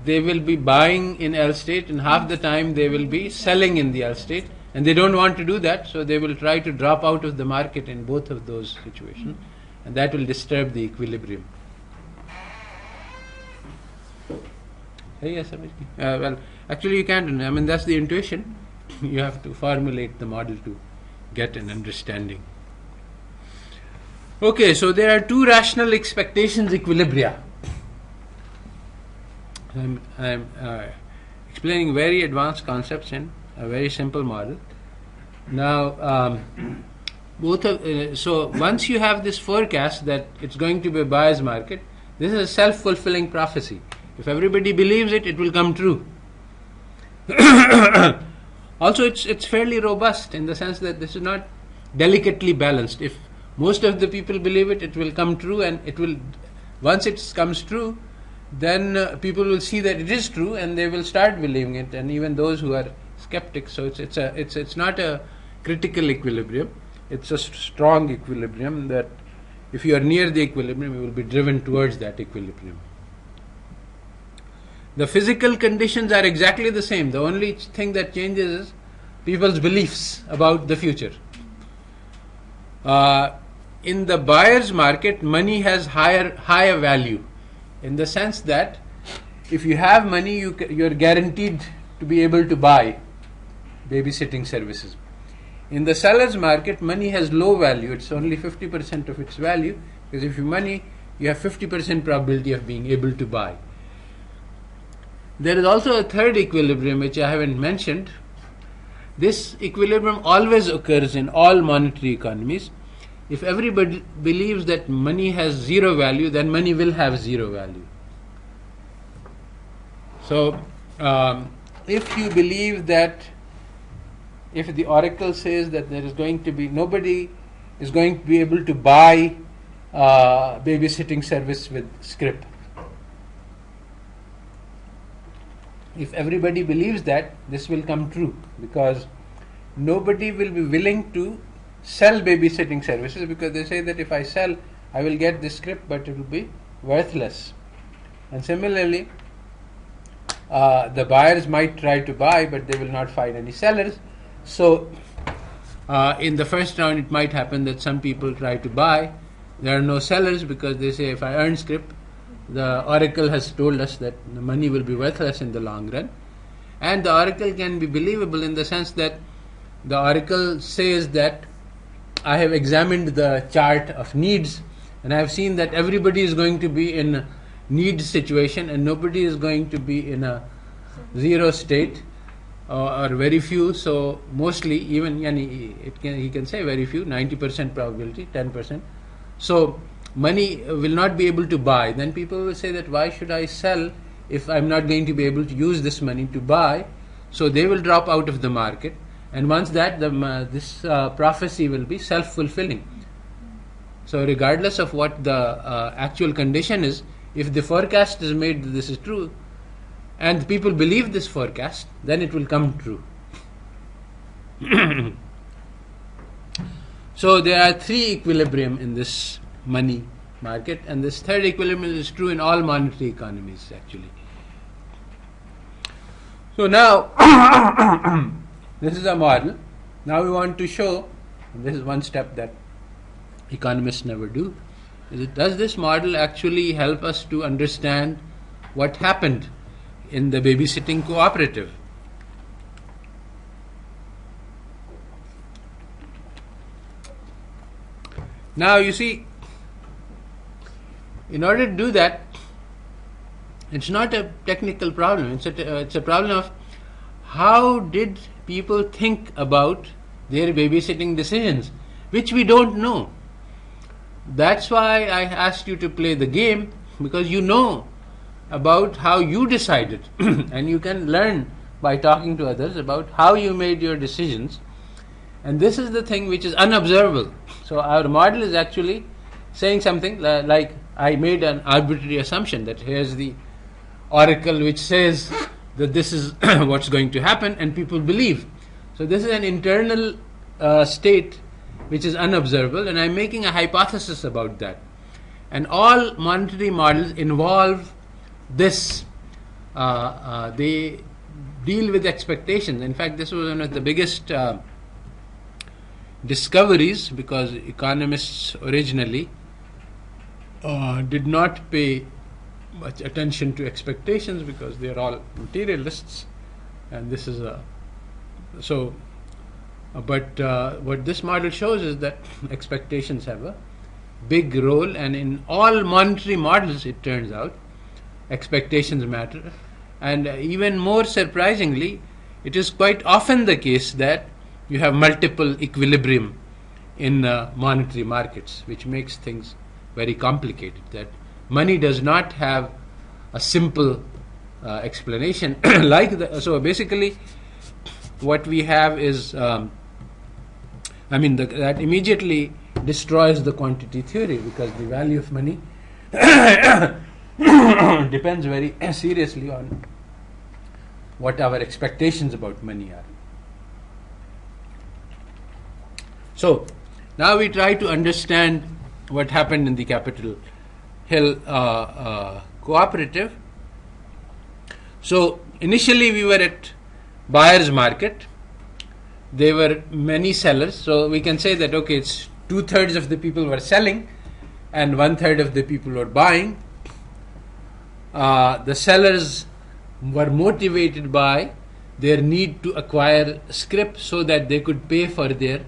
they will be buying in L state and half the time they will be selling in the L state, and they don't want to do that, so they will try to drop out of the market in both of those situations, and that will disturb the equilibrium. Yes, well, actually you can't. I mean, that's the intuition. You have to formulate the model to get an understanding. Okay, so there are two rational expectations equilibria. I'm explaining very advanced concepts in a very simple model. Now, so once you have this forecast that it's going to be a buyer's market, this is a self-fulfilling prophecy. If everybody believes it, it will come true. Also, it's fairly robust in the sense that this is not delicately balanced. If most of the people believe it, it will come true, and it will. Once it comes true, then people will see that it is true, and they will start believing it. And even those who are skeptics, so it's not a critical equilibrium. It's a strong equilibrium that if you are near the equilibrium, you will be driven towards that equilibrium. The physical conditions are exactly the same. The only thing that changes is people's beliefs about the future. In the buyer's market, money has higher value, in the sense that if you have money, you are guaranteed to be able to buy babysitting services. In the seller's market, money has low value. It's only 50% of its value, because if you have money, you have 50% probability of being able to buy. There is also a third equilibrium which I haven't mentioned. This equilibrium always occurs in all monetary economies. If everybody believes that money has zero value, then money will have zero value. So, if you believe that, if the oracle says that there is going to be, nobody is going to be able to buy babysitting service with scrip. If everybody believes that, this will come true, because nobody will be willing to sell babysitting services, because they say that if I sell, I will get this scrip, but it will be worthless. And similarly, the buyers might try to buy, but they will not find any sellers. So, in the first round, it might happen that some people try to buy. There are no sellers, because they say, if I earn scrip, the oracle has told us that the money will be worthless in the long run. And the oracle can be believable in the sense that the oracle says that I have examined the chart of needs, and I have seen that everybody is going to be in a need situation and nobody is going to be in a zero state. or very few. So mostly, even he can say very few, 90% probability, 10%. So money will not be able to buy. Then people will say that why should I sell if I'm not going to be able to use this money to buy? So they will drop out of the market, and once that this prophecy will be self-fulfilling. So regardless of what the actual condition is, if the forecast is made that this is true, and people believe this forecast, then it will come true. So there are three equilibrium in this money market, and this third equilibrium is true in all monetary economies actually. So now this is a model. Now we want to show, this is one step that economists never do, does this model actually help us to understand what happened in the Baby Sitting Cooperative? Now you see, in order to do that, it's not a technical problem. It's a problem of how did people think about their babysitting decisions, which we don't know. That's why I asked you to play the game, because you know about how you decided and you can learn by talking to others about how you made your decisions. And this is the thing which is unobservable. So our model is actually saying something like, I made an arbitrary assumption that here's the oracle which says that this is what's going to happen, and people believe. So this is an internal state which is unobservable, and I'm making a hypothesis about that. And all monetary models involve this. They deal with expectations. In fact, this was one of the biggest discoveries, because economists originally did not pay much attention to expectations because they are all materialists, and this is but what this model shows is that expectations have a big role, and in all monetary models it turns out expectations matter. And even more surprisingly, it is quite often the case that you have multiple equilibrium in monetary markets, which makes things very complicated. That money does not have a simple explanation so basically what we have is that immediately destroys the quantity theory, because the value of money depends very seriously on what our expectations about money are. So now we try to understand what happened in the Capitol Hill cooperative. So initially we were at buyer's market. There were many sellers. So we can say that, okay, it's 2/3 of the people were selling and 1/3 of the people were buying. The sellers were motivated by their need to acquire scrip so that they could pay for their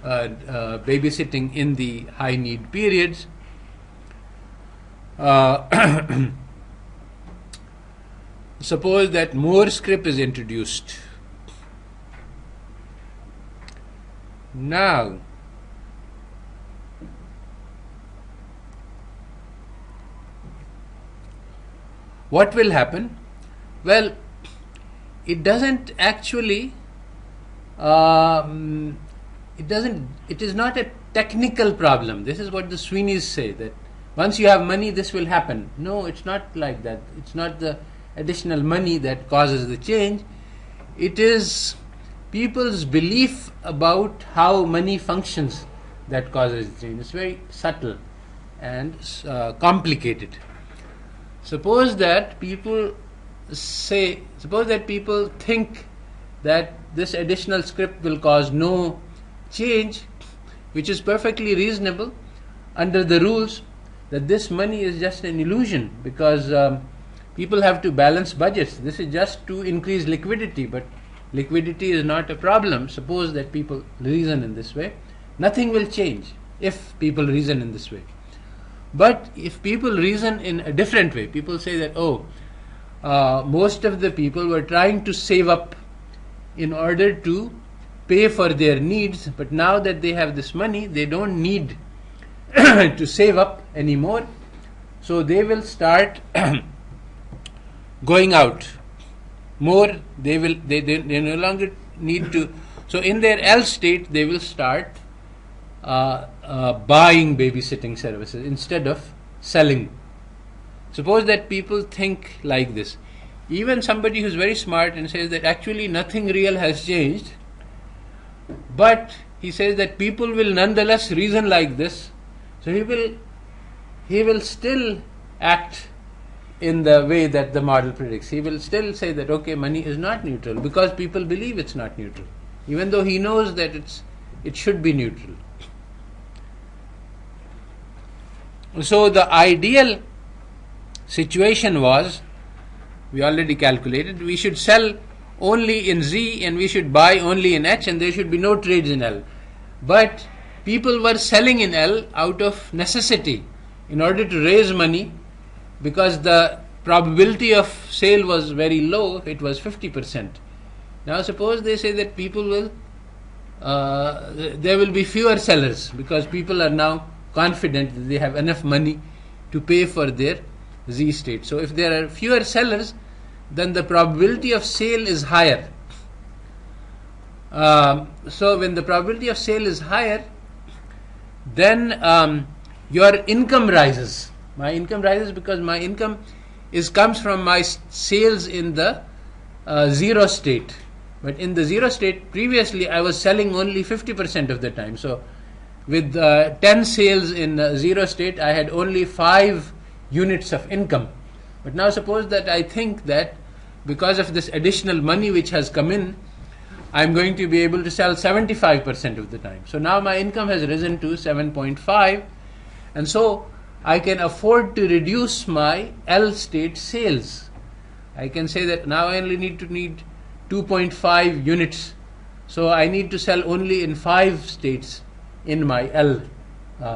babysitting in the high need periods. Suppose that more scrip is introduced. Now, what will happen? Well, it doesn't actually it is not a technical problem. This is what the Sweeneys say, that once you have money this will happen. No, it's not like that. It's not the additional money that causes the change. It is people's belief about how money functions that causes the change. It's very subtle and complicated. Suppose that people think that this additional scrip will cause no change, which is perfectly reasonable under the rules that this money is just an illusion, because people have to balance budgets. This is just to increase liquidity, but liquidity is not a problem. Suppose that people reason in this way, nothing will change if people reason in this way. But if people reason in a different way, people say that, most of the people were trying to save up in order to pay for their needs, but now that they have this money, they don't need to save up anymore, so they will start going out more. They no longer need to. So in their L state, they will start buying babysitting services instead of selling. Suppose that people think like this. Even somebody who's very smart and says that actually nothing real has changed, but he says that people will nonetheless reason like this, so he will still act in the way that the model predicts. He will still say that okay, money is not neutral because people believe it's not neutral, even though he knows that it should be neutral. So the ideal situation was, we already calculated, we should sell only in Z and we should buy only in H, and there should be no trades in L. But people were selling in L out of necessity in order to raise money, because the probability of sale was very low. It was 50%. Now suppose they say that people will there will be fewer sellers because people are now confident that they have enough money to pay for their Z state. So if there are fewer sellers, then the probability of sale is higher. So when the probability of sale is higher, then your income rises. My income rises because my income comes from my sales in the zero state. But in the zero state, previously I was selling only 50% of the time. So with 10 sales in zero state, I had only 5 units of income. But now suppose that I think that because of this additional money which has come in, I'm going to be able to sell 75% of the time. So now my income has risen to 7.5, and so I can afford to reduce my L state sales. I can say that now I only need 2.5 units. So I need to sell only in 5 states in my L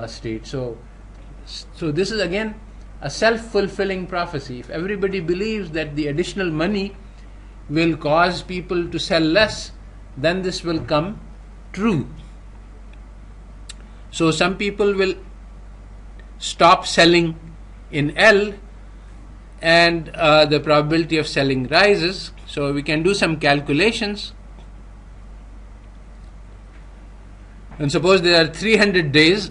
state. So this is again a self-fulfilling prophecy. If everybody believes that the additional money will cause people to sell less, then this will come true. So some people will stop selling in L, and the probability of selling rises. So we can do some calculations. And suppose there are 300 days.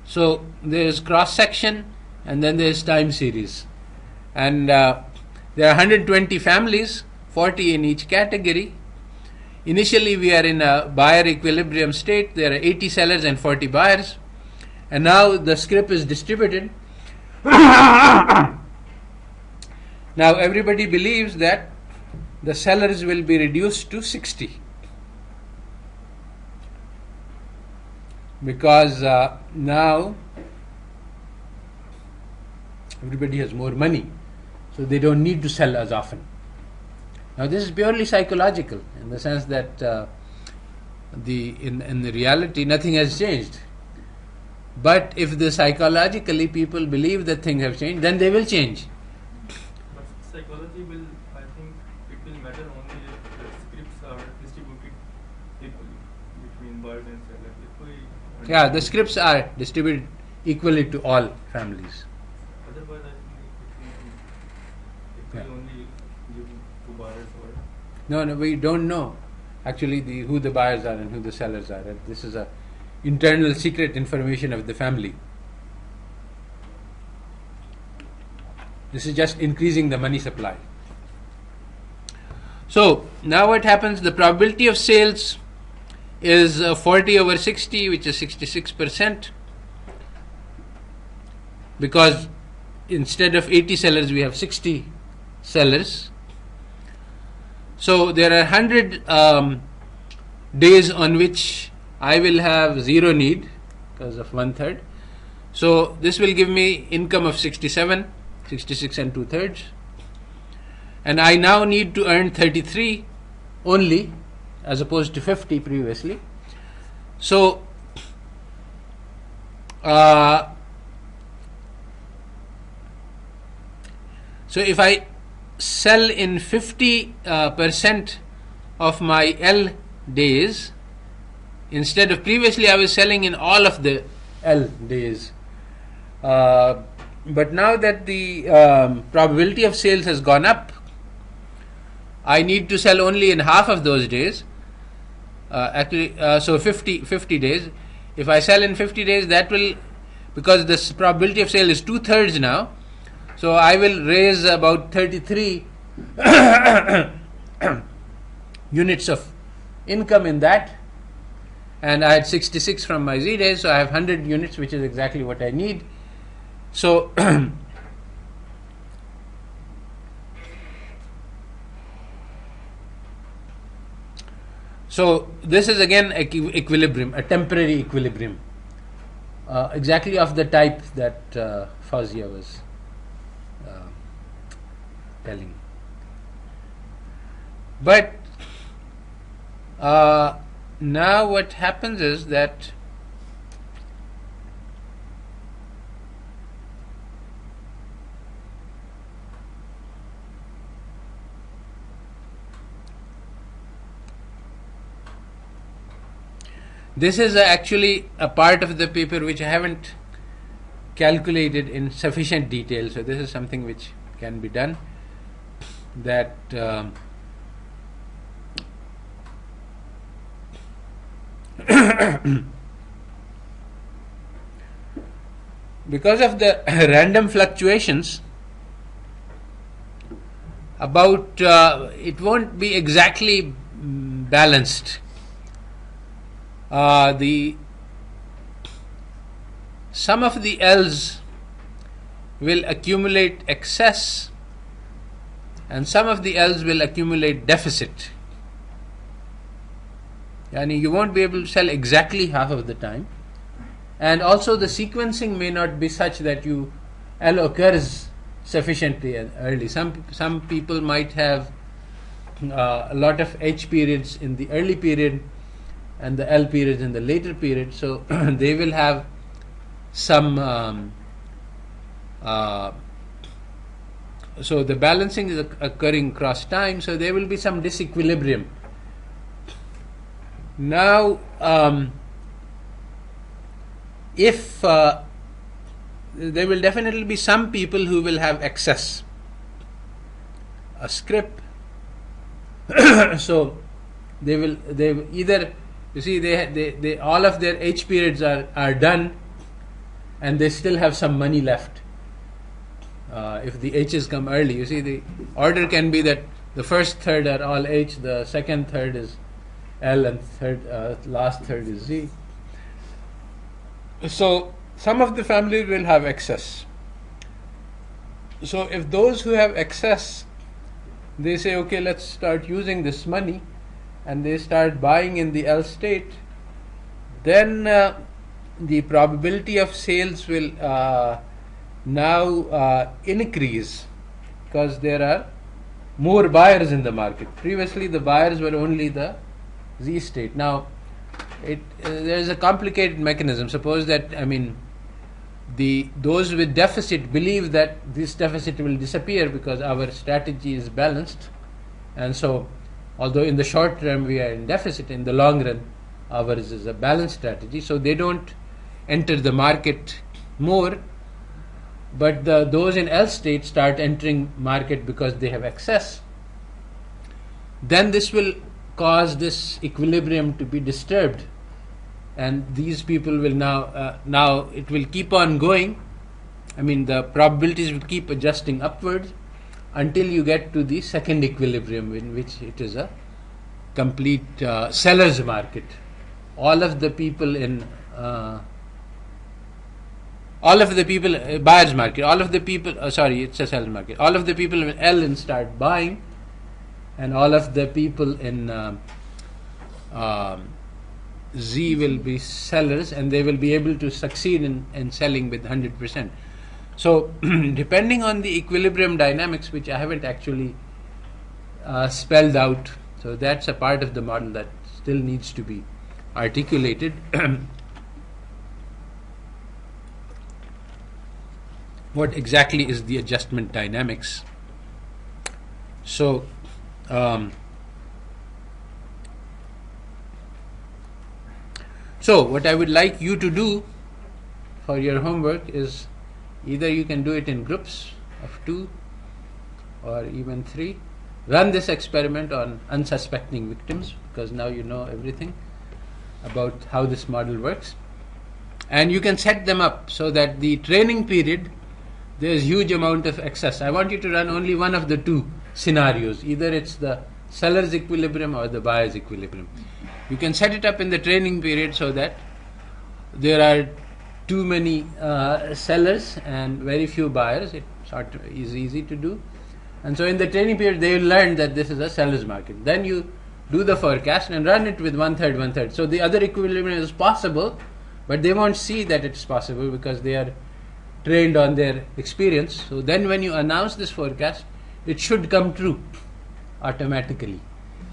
So there is cross section and then there is time series, and there are 120 families, 40 in each category. Initially we are in a buyer equilibrium state. There are 80 sellers and 40 buyers, and now the scrip is distributed. Now everybody believes that the sellers will be reduced to 60 because now everybody has more money, so they don't need to sell as often. Now this is purely psychological, in the sense that in the reality nothing has changed. But if the psychologically people believe that things have changed, then they will change. But psychology will, I think, it will matter only if the scripts are distributed equally between buyers and sellers. Yeah, the scripts are distributed equally to all families. Otherwise, I think it will only give to buyers or. No, we don't know actually who the buyers are and who the sellers are. This is a internal secret information of the family. This is just increasing the money supply. So now what happens? The probability of sales is 40 over 60, which is 66%, because instead of 80 sellers we have 60 sellers. So there are 100 days on which I will have zero need because of 1/3. So this will give me income of 67, 66 and 2/3. And I now need to earn 33 only, as opposed to 50 previously. So if I sell in 50% of my L days, instead of previously I was selling in all of the L days. But now that the probability of sales has gone up, I need to sell only in half of those days. So 50 days. If I sell in 50 days, that will, because this probability of sale is 2/3 now, so I will raise about 33 units of income in that, and I had 66 from my Z days, so I have 100 units, which is exactly what I need. So so this is again equilibrium, a temporary equilibrium, exactly of the type that Fawzia was telling. But now what happens is that this is actually a part of the paper which I haven't calculated in sufficient detail, so this is something which can be done, that because of the random fluctuations about it won't be exactly balanced. Some of the L's will accumulate excess and some of the L's will accumulate deficit. Yani you won't be able to sell exactly half of the time, and also the sequencing may not be such that L occurs sufficiently early. Some people might have a lot of H periods in the early period and the L periods in the later period, so they will have some so the balancing is occurring across time, so there will be some disequilibrium. Now if there will definitely be some people who will have excess, a scrip, so they either, you see, they all of their H periods are done and they still have some money left. If the H's come early, you see, the order can be that the first third are all H, the second third is L, and last third is Z. So some of the families will have excess. So if those who have excess, they say, okay, let's start using this money, and they start buying in the L state, then the probability of sales will now increase, because there are more buyers in the market. Previously the buyers were only the Z state. Now there is a complicated mechanism. Suppose that, those with deficit believe that this deficit will disappear because our strategy is balanced, and so although in the short term we are in deficit, in the long run ours is a balanced strategy, so they don't enter the market more. But those in L state start entering market because they have excess. Then this will cause this equilibrium to be disturbed, and these people will now it will keep on going. The probabilities will keep adjusting upwards until you get to the second equilibrium, in which it is a complete seller's market. All of the people in buyer's market. All of the people, it's a seller's market. All of the people in L and start buying, and all of the people in Z will be sellers, and they will be able to succeed in selling with 100%. So depending on the equilibrium dynamics, which I haven't actually spelled out, so that's a part of the model that still needs to be articulated. What exactly is the adjustment dynamics? So what I would like you to do for your homework is either you can do it in groups of 2 or even 3. Run this experiment on unsuspecting victims, because now you know everything about how this model works. And you can set them up so that the training period, there is huge amount of excess. I want you to run only one of the 2 scenarios. Either it's the seller's equilibrium or the buyer's equilibrium. You can set it up in the training period so that there are too many sellers and very few buyers. It sort of is easy to do. And so in the training period, they will learn that this is a seller's market. Then you do the forecast and run it with 1/3, 1/3. So the other equilibrium is possible, but they won't see that it's possible because they are trained on their experience. So then when you announce this forecast, it should come true automatically.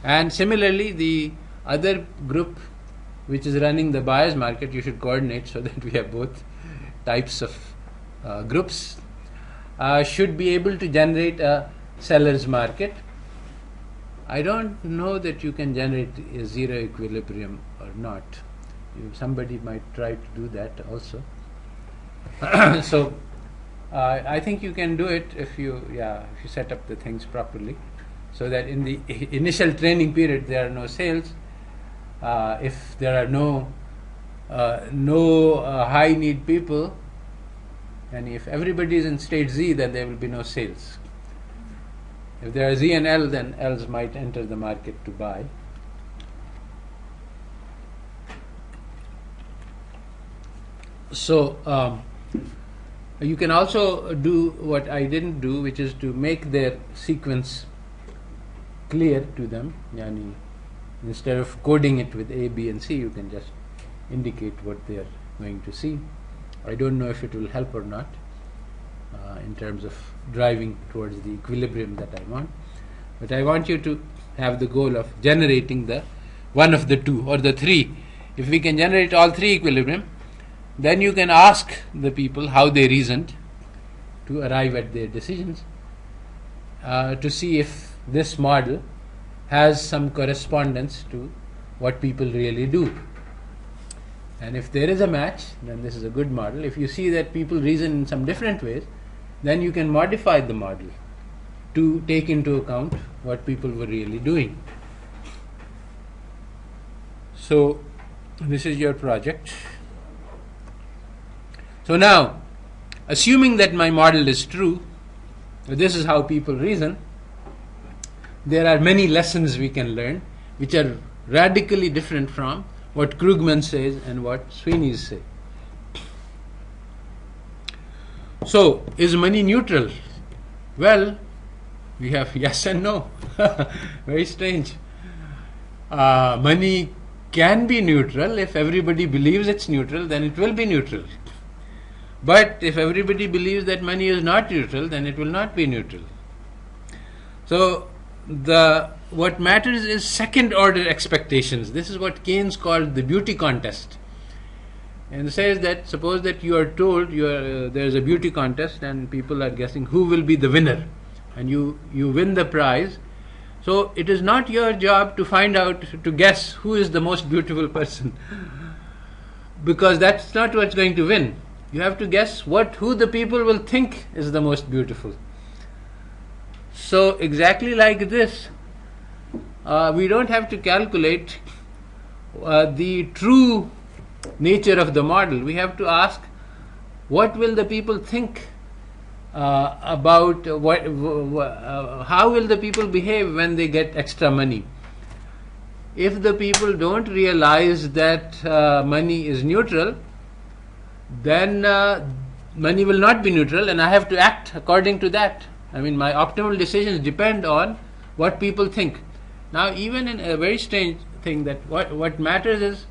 And similarly, the other group which is running the buyer's market, you should coordinate so that we have both types of groups, should be able to generate a seller's market. I don't know that you can generate a zero equilibrium or not. Somebody might try to do that also. So I think you can do it if you set up the things properly, so that in the initial training period there are no sales. If there are no high need people, and if everybody is in state Z, then there will be no sales. If there are Z and L, then Ls might enter the market to buy. So you can also do what I didn't do, which is to make their sequence clear to them. Yani, instead of coding it with A, B and C, you can just indicate what they are going to see. I don't know if it will help or not in terms of driving towards the equilibrium that I want. But I want you to have the goal of generating the one of the 2 or the 3. If we can generate all 3 equilibrium, then you can ask the people how they reasoned to arrive at their decisions, to see if this model has some correspondence to what people really do. And if there is a match, then this is a good model. If you see that people reason in some different ways, then you can modify the model to take into account what people were really doing. So this is your project. So now, assuming that my model is true, this is how people reason, there are many lessons we can learn which are radically different from what Krugman says and what Sweeney's say. So, is money neutral? Well, we have yes and no. Very strange. Money can be neutral. If everybody believes it's neutral, then it will be neutral. But if everybody believes that money is not neutral, then it will not be neutral. So, what matters is second order expectations. This is what Keynes called the beauty contest, and says that suppose that you are told there is a beauty contest and people are guessing who will be the winner, and you win the prize. So it is not your job to find out, to guess who is the most beautiful person, because that's not what's going to win. You have to guess who the people will think is the most beautiful. So exactly like this, we don't have to calculate the true nature of the model. We have to ask, what will the people think about how will the people behave when they get extra money? If the people don't realize that money is neutral, then money will not be neutral, and I have to act according to that. I mean, my optimal decisions depend on what people think. Now, even in a very strange thing, that what matters is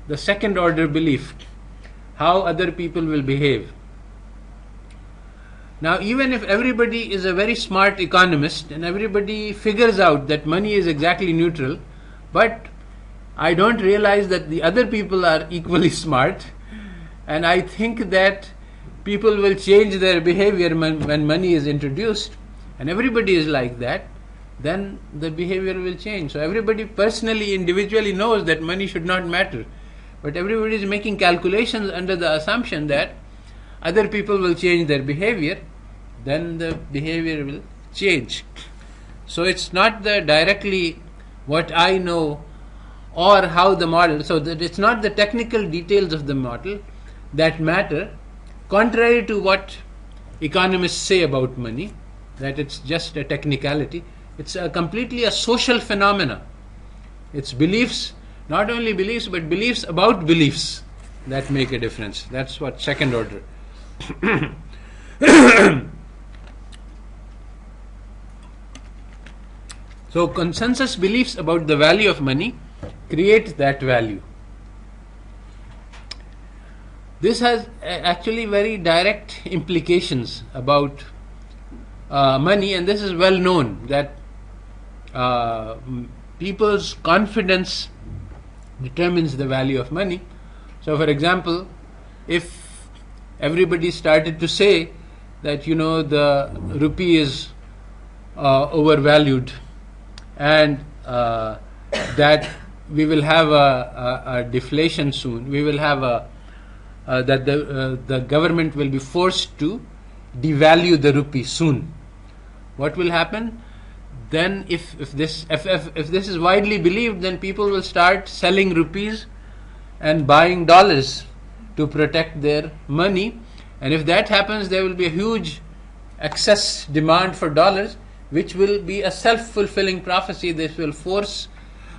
the second order belief, how other people will behave. Now, even if everybody is a very smart economist and everybody figures out that money is exactly neutral, but I don't realize that the other people are equally smart, and I think that people will change their behavior when money is introduced, and everybody is like that, then the behavior will change. So everybody personally, individually knows that money should not matter. But everybody is making calculations under the assumption that other people will change their behavior, then the behavior will change. So it's not the directly what I know or how the model, so that it's not the technical details of the model that matter, contrary to what economists say about money, that it's just a technicality. It's completely a social phenomena. It's beliefs, not only beliefs, but beliefs about beliefs that make a difference. That's what second order. So consensus beliefs about the value of money create that value. This has actually very direct implications about money, and this is well known that people's confidence determines the value of money. So, for example, if everybody started to say that the rupee is overvalued and that we will have a deflation soon, we will have that the government will be forced to devalue the rupee soon. What will happen? Then if this is widely believed, then people will start selling rupees and buying dollars to protect their money. And if that happens, there will be a huge excess demand for dollars, which will be a self-fulfilling prophecy. This will force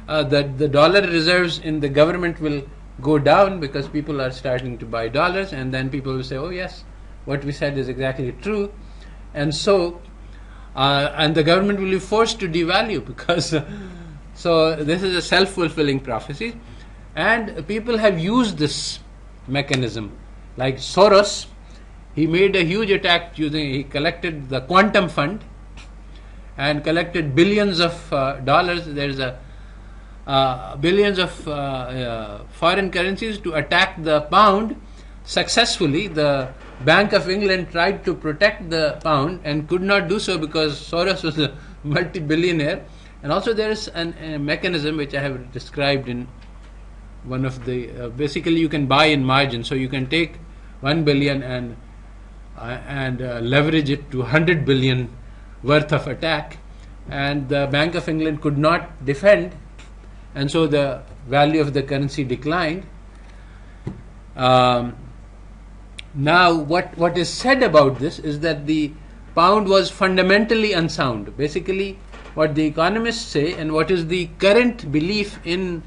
that the dollar reserves in the government will go down because people are starting to buy dollars, and then people will say, oh yes, what we said is exactly true. And so and the government will be forced to devalue because so this is a self-fulfilling prophecy, and people have used this mechanism. Like Soros, he made a huge attack he collected the quantum fund and collected billions of dollars. There's billions of foreign currencies to attack the pound successfully. The Bank of England tried to protect the pound and could not do so because Soros was a multi-billionaire. And also there is a mechanism which I have described in one of the basically you can buy in margin. So you can take 1 billion and leverage it to 100 billion worth of attack, and the Bank of England could not defend, and so the value of the currency declined. Now what is said about this is that the pound was fundamentally unsound. Basically what the economists say, and what is the current belief in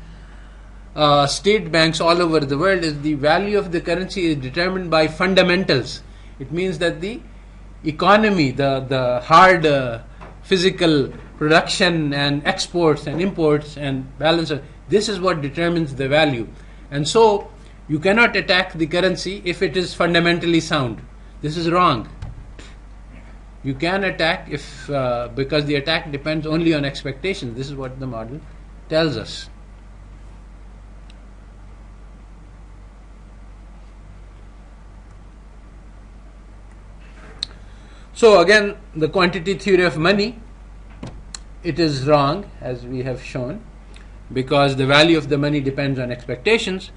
state banks all over the world, is the value of the currency is determined by fundamentals. It means that the economy, the hard physical production and exports and imports and balance, this is what determines the value. And so you cannot attack the currency if it is fundamentally sound. This is wrong. You can attack if because the attack depends only on expectations. This is what the model tells us. So again, the quantity theory of money, it is wrong, as we have shown, because the value of the money depends on expectations.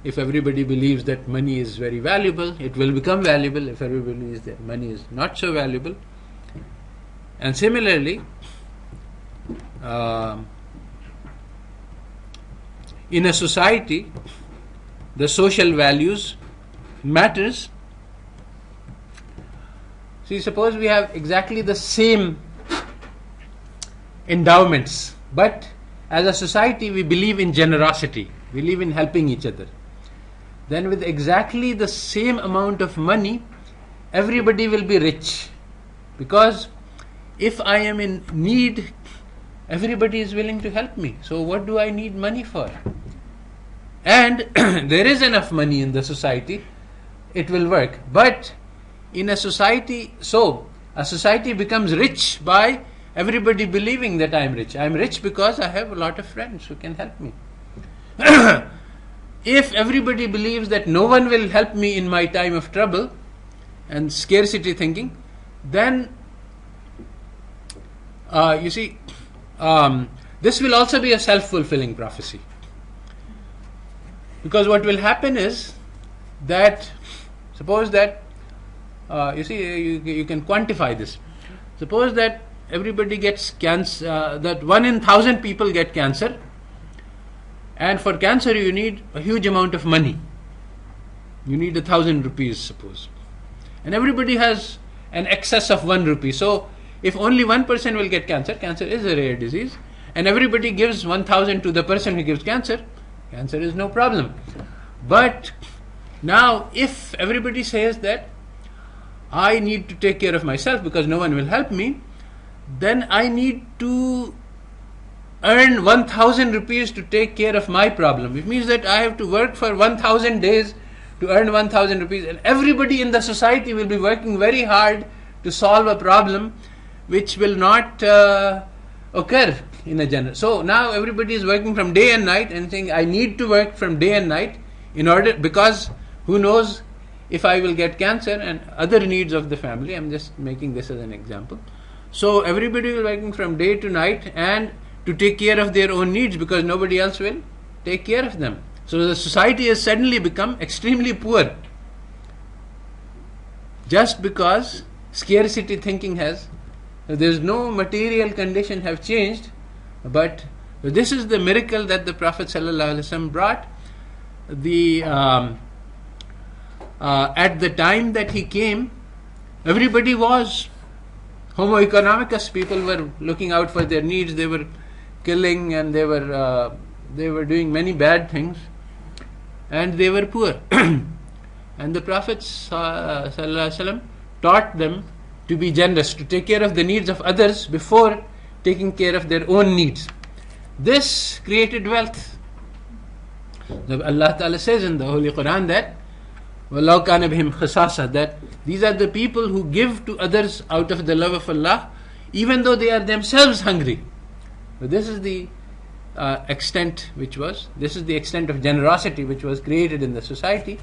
If everybody believes that money is very valuable, it will become valuable. If everybody believes that money is not so valuable. And similarly, in a society, the social values matters. See, suppose we have exactly the same endowments, but as a society we believe in generosity, we believe in helping each other. Then with exactly the same amount of money, everybody will be rich. Because if I am in need, everybody is willing to help me. So what do I need money for? And there is enough money in the society, it will work. But in a society, so a society becomes rich by everybody believing that I am rich. I am rich because I have a lot of friends who can help me. If everybody believes that no one will help me in my time of trouble and scarcity thinking, then you see, this will also be a self-fulfilling prophecy. Because what will happen is that, suppose that, you see, you can quantify this. Suppose that everybody gets cancer, that 1 in 1,000 people get cancer, and for cancer you need a huge amount of money. You need 1,000 rupees, suppose. And everybody has an excess of 1 rupee. So, if only one person will get cancer, cancer is a rare disease, and everybody gives 1,000 to the person who gives cancer, cancer is no problem. But now, if everybody says that I need to take care of myself because no one will help me, then I need to earn 1,000 rupees to take care of my problem. It means that I have to work for 1,000 days to earn 1,000 rupees, and everybody in the society will be working very hard to solve a problem which will not occur in a general. So now everybody is working from day and night and saying, I need to work from day and night in order, because who knows if I will get cancer and other needs of the family. I'm just making this as an example. So everybody will be working from day to night and to take care of their own needs, because nobody else will take care of them. So the society has suddenly become extremely poor, just because scarcity thinking has, there's no material condition have changed, but this is the miracle that the Prophet ﷺ brought. At the time that he came, everybody was Homo economicus. People were looking out for their needs. They were killing, and they were doing many bad things, and they were poor. And the Prophet ﷺ taught them to be generous, to take care of the needs of others before taking care of their own needs. This created wealth. Allah Ta'ala says in the Holy Quran that وَلَوْ كَانَ بِهِمْ خَصَاصَةً, that these are the people who give to others out of the love of Allah, even though they are themselves hungry. So this is the extent of generosity which was created in the society.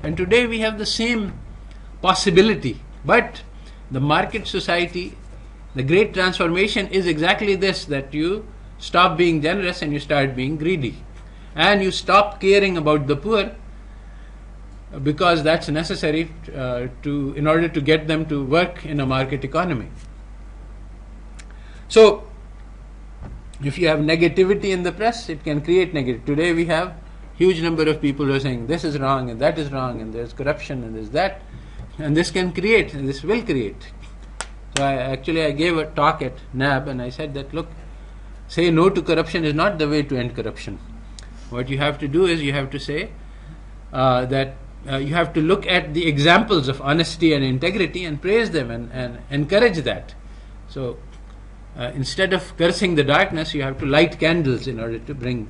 And today we have the same possibility. But the market society, the great transformation is exactly this, that you stop being generous and you start being greedy. And you stop caring about the poor, because that's necessary in order to get them to work in a market economy. So, if you have negativity in the press, it can create negativity. Today we have huge number of people who are saying this is wrong and that is wrong and there's corruption and there's that, and this will create. So I gave a talk at NAB and I said that, look, say no to corruption is not the way to end corruption. What you have to do is you have to say that you have to look at the examples of honesty and integrity and praise them and encourage that. So instead of cursing the darkness, you have to light candles in order to bring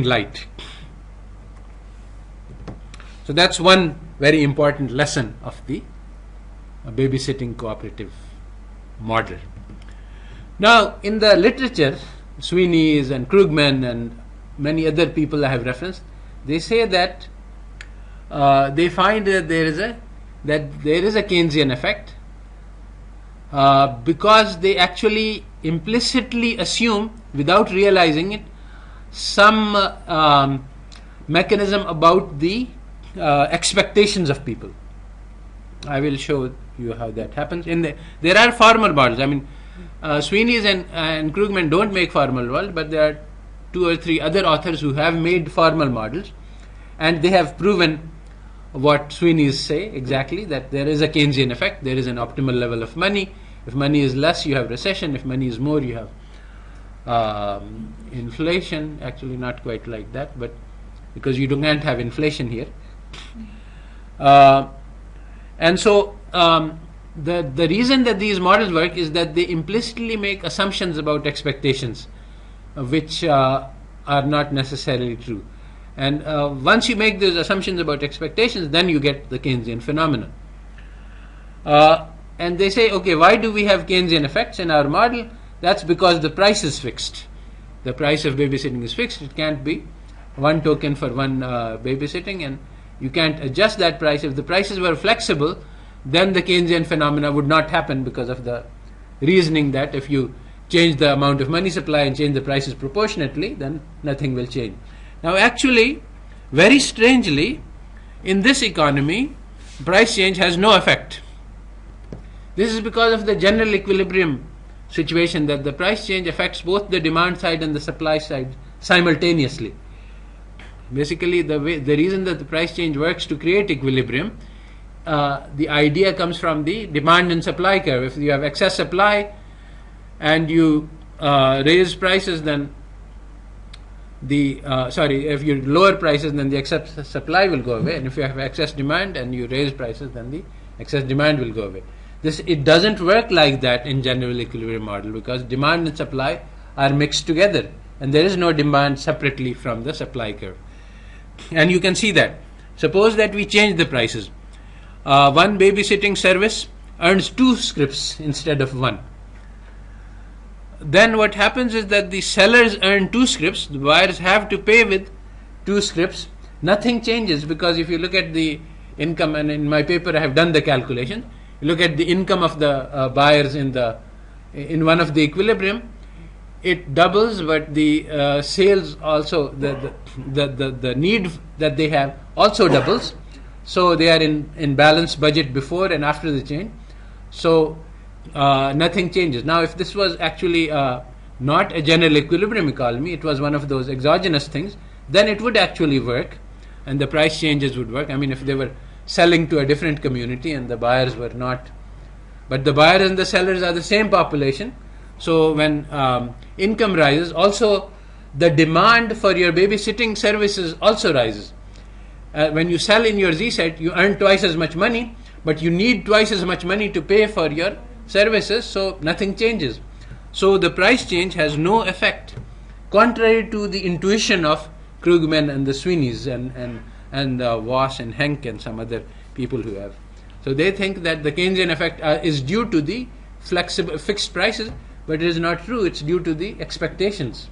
light. So that's one very important lesson of the Baby Sitting Cooperative model. Now, in the literature, Sweeney's and Krugman and many other people I have referenced, they say that they find that there is a Keynesian effect, because they actually implicitly assume, without realizing it, some mechanism about the expectations of people. I will show you how that happens. There are formal models. I mean, Sweeney's and Krugman don't make formal models, but there are 2 or 3 other authors who have made formal models, and they have proven what Sweeney's say exactly, that there is a Keynesian effect. There is an optimal level of money. If money is less, you have recession. If money is more, you have inflation. Actually, not quite like that, but because you can't have inflation here. And so the reason that these models work is that they implicitly make assumptions about expectations, which are not necessarily true. And once you make those assumptions about expectations, then you get the Keynesian phenomenon. And they say, okay, why do we have Keynesian effects in our model? That's because the price is fixed. The price of babysitting is fixed. It can't be one token for one babysitting, and you can't adjust that price. If the prices were flexible, then the Keynesian phenomena would not happen because of the reasoning that if you change the amount of money supply and change the prices proportionately, then nothing will change. Now actually, very strangely, in this economy, price change has no effect. This is because of the general equilibrium situation, that the price change affects both the demand side and the supply side simultaneously. Basically, the reason that the price change works to create equilibrium, the idea comes from the demand and supply curve. If you have excess supply and you raise prices, then if you lower prices, then the excess supply will go away, and if you have excess demand and you raise prices, then the excess demand will go away. It doesn't work like that in general equilibrium model, because demand and supply are mixed together, and there is no demand separately from the supply curve. And you can see that. Suppose that we change the prices. One babysitting service earns 2 scrips instead of 1. Then what happens is that the sellers earn 2 scrips, the buyers have to pay with 2 scrips. Nothing changes, because if you look at the income, and in my paper I have done the calculation, you look at the income of the buyers in one of the equilibrium, it doubles, but the sales also, the need that they have also doubles. So they are in balanced budget before and after the change. So nothing changes. Now, if this was actually not a general equilibrium economy, it was one of those exogenous things, then it would actually work, and the price changes would work. I mean, if they were selling to a different community and the buyers were not, but the buyers and the sellers are the same population. So when income rises, also the demand for your babysitting services also rises. When you sell in your Z set, you earn twice as much money, but you need twice as much money to pay for your services, so nothing changes. So the price change has no effect, contrary to the intuition of Krugman and the Sweeneys and Voss and Henk and some other people who have. So they think that the Keynesian effect is due to the flexible fixed prices, but it is not true. It's due to the expectations.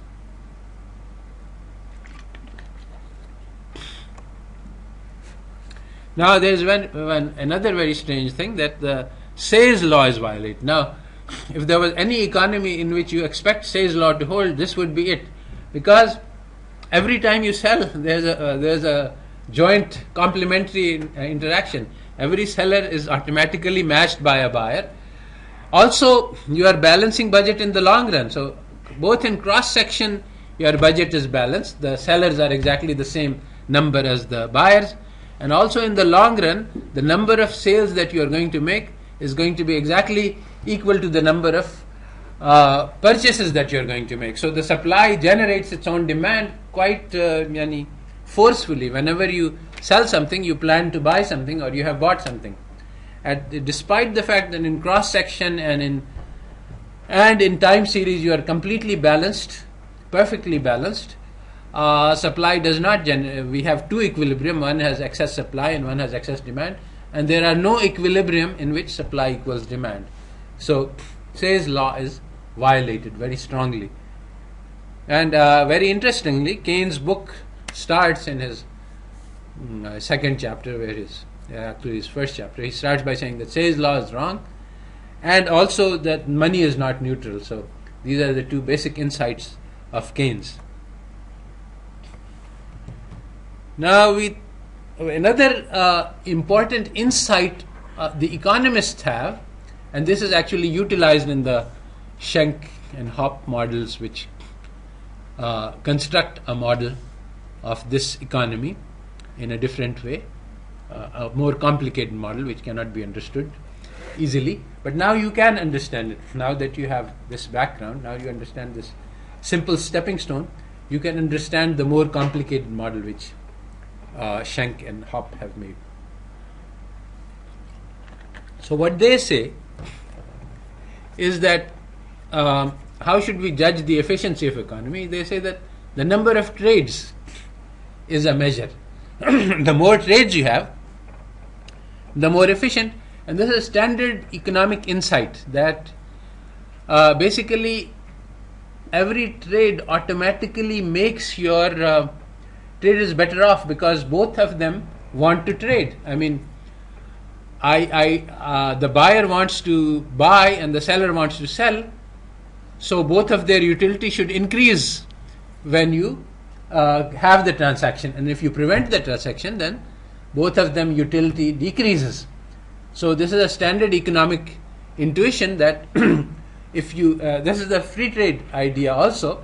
Now there is another very strange thing, that the Say's law is violated. Now, if there was any economy in which you expect Say's law to hold, this would be it, because every time you sell, there's a joint complementary interaction. Every seller is automatically matched by a buyer. Also, you are balancing budget in the long run. So both in cross section, your budget is balanced. The sellers are exactly the same number as the buyers. And also in the long run, the number of sales that you are going to make is going to be exactly equal to the number of purchases that you are going to make. So the supply generates its own demand quite forcefully. Whenever you sell something, you plan to buy something, or you have bought something. Despite the fact that in cross section and in time series you are completely balanced, perfectly balanced, supply does not we have 2 equilibrium. One has excess supply and one has excess demand, and there are no equilibrium in which supply equals demand. So Say's law is violated very strongly. And very interestingly, Keynes' book starts in his second chapter, where actually his first chapter, he starts by saying that Say's law is wrong, and also that money is not neutral. So these are the 2 basic insights of Keynes. Now another important insight the economists have, and this is actually utilized in the Schenck and Hoppe models, which construct a model of this economy in a different way, a more complicated model which cannot be understood easily. But now you can understand it. Now that you have this background, now you understand this simple stepping stone, you can understand the more complicated model which Schenck and Hoppe have made. So what they say is that how should we judge the efficiency of economy? They say that the number of trades is a measure. The more trades you have, the more efficient. And this is a standard economic insight, that basically every trade automatically makes your traders better off, because both of them want to trade. I mean, the buyer wants to buy and the seller wants to sell, so both of their utility should increase when you have the transaction, and if you prevent the transaction, then both of them utility decreases. So this is a standard economic intuition that if you this is the free trade idea also,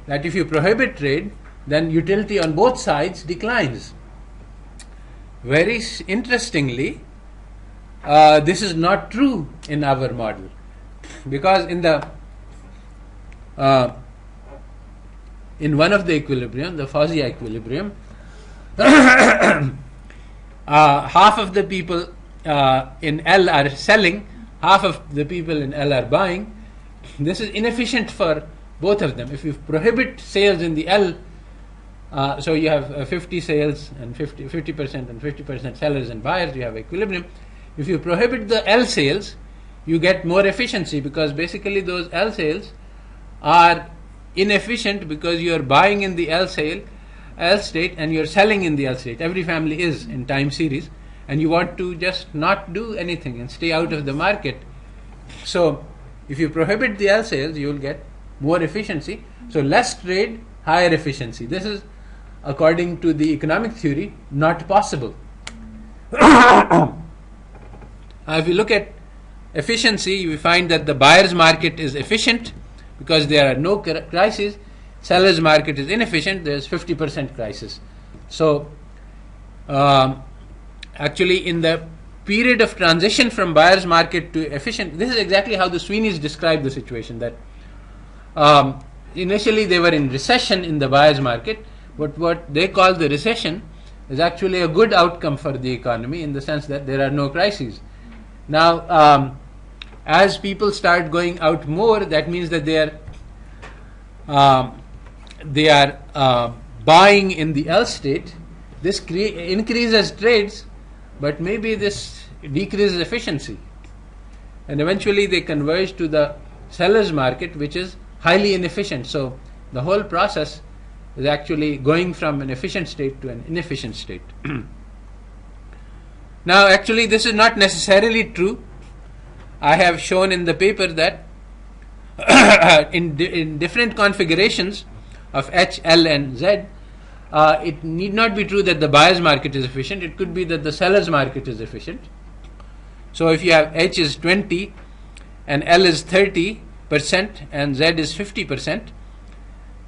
that if you prohibit trade, then utility on both sides declines. Very interestingly, this is not true in our model, because in one of the equilibrium, the Fuzzy equilibrium, half of the people in L are selling, half of the people in L are buying. This is inefficient for both of them. If you prohibit sales in the L, so you have 50 sales and 50% and 50% sellers and buyers, you have equilibrium. If you prohibit the L sales, you get more efficiency, because basically those L sales are inefficient because you are buying in the L state and you are selling in the L state. Every family is in time series, and you want to just not do anything and stay out of the market. So if you prohibit the L sales, you will get more efficiency. So less trade, higher efficiency. This is, according to the economic theory, not possible. If you look at efficiency, we find that the buyer's market is efficient because there are no crises. Seller's market is inefficient, there is 50% crisis. So actually in the period of transition from buyer's market to efficient, this is exactly how the Sweeneys describe the situation, that initially they were in recession in the buyer's market, but what they call the recession is actually a good outcome for the economy, in the sense that there are no crises. Now as people start going out more, that means that they are buying in the L state. This increases trades, but maybe this decreases efficiency, and eventually they converge to the seller's market, which is highly inefficient. So the whole process is actually going from an efficient state to an inefficient state. Now actually this is not necessarily true. I have shown in the paper that in different configurations of H, L and Z, it need not be true that the buyer's market is efficient. It could be that the seller's market is efficient. So if you have H is 20 and L is 30% and Z is 50%,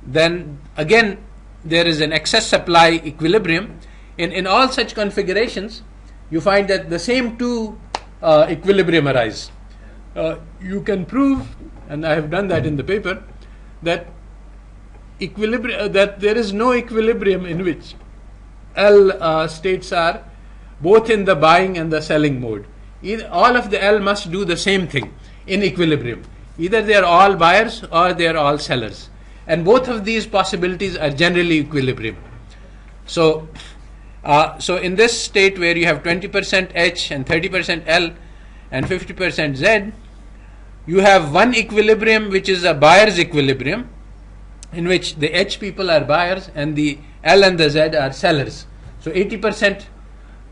then again there is an excess supply equilibrium. In all such configurations, you find that the same two equilibrium arise. You can prove, and I have done that in the paper, that that there is no equilibrium in which L states are both in the buying and the selling mode. All of the L must do the same thing in equilibrium. Either they are all buyers or they are all sellers, and both of these possibilities are generally equilibrium. So in this state where you have 20% H and 30% L and 50% Z, you have one equilibrium which is a buyer's equilibrium, in which the H people are buyers and the L and the Z are sellers. So 80%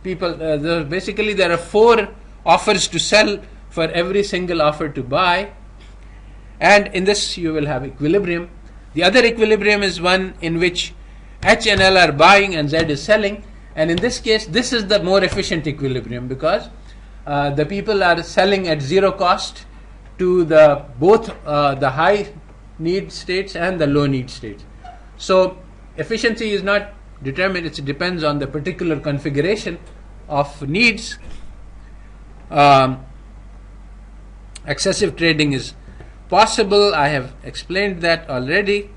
people, basically there are 4 offers to sell for every single offer to buy, and in this you will have equilibrium. The other equilibrium is one in which H and L are buying and Z is selling, and in this case this is the more efficient equilibrium, because the people are selling at zero cost to both the high need states and the low need states. So efficiency is not determined, it depends on the particular configuration of needs. Excessive trading is possible. I have explained that already.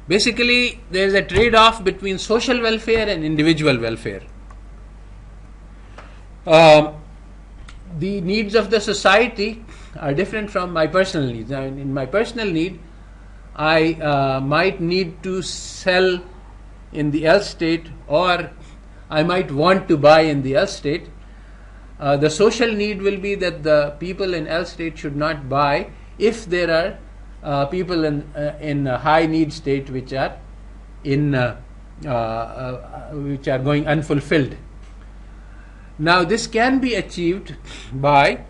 Basically, there is a trade-off between social welfare and individual welfare. The needs of the society are different from my personal needs. Now, in my personal need, I might need to sell in the L state, or I might want to buy in the L state. The social need will be that the people in L state should not buy if there are people in a high need state which are which are going unfulfilled. Now this can be achieved by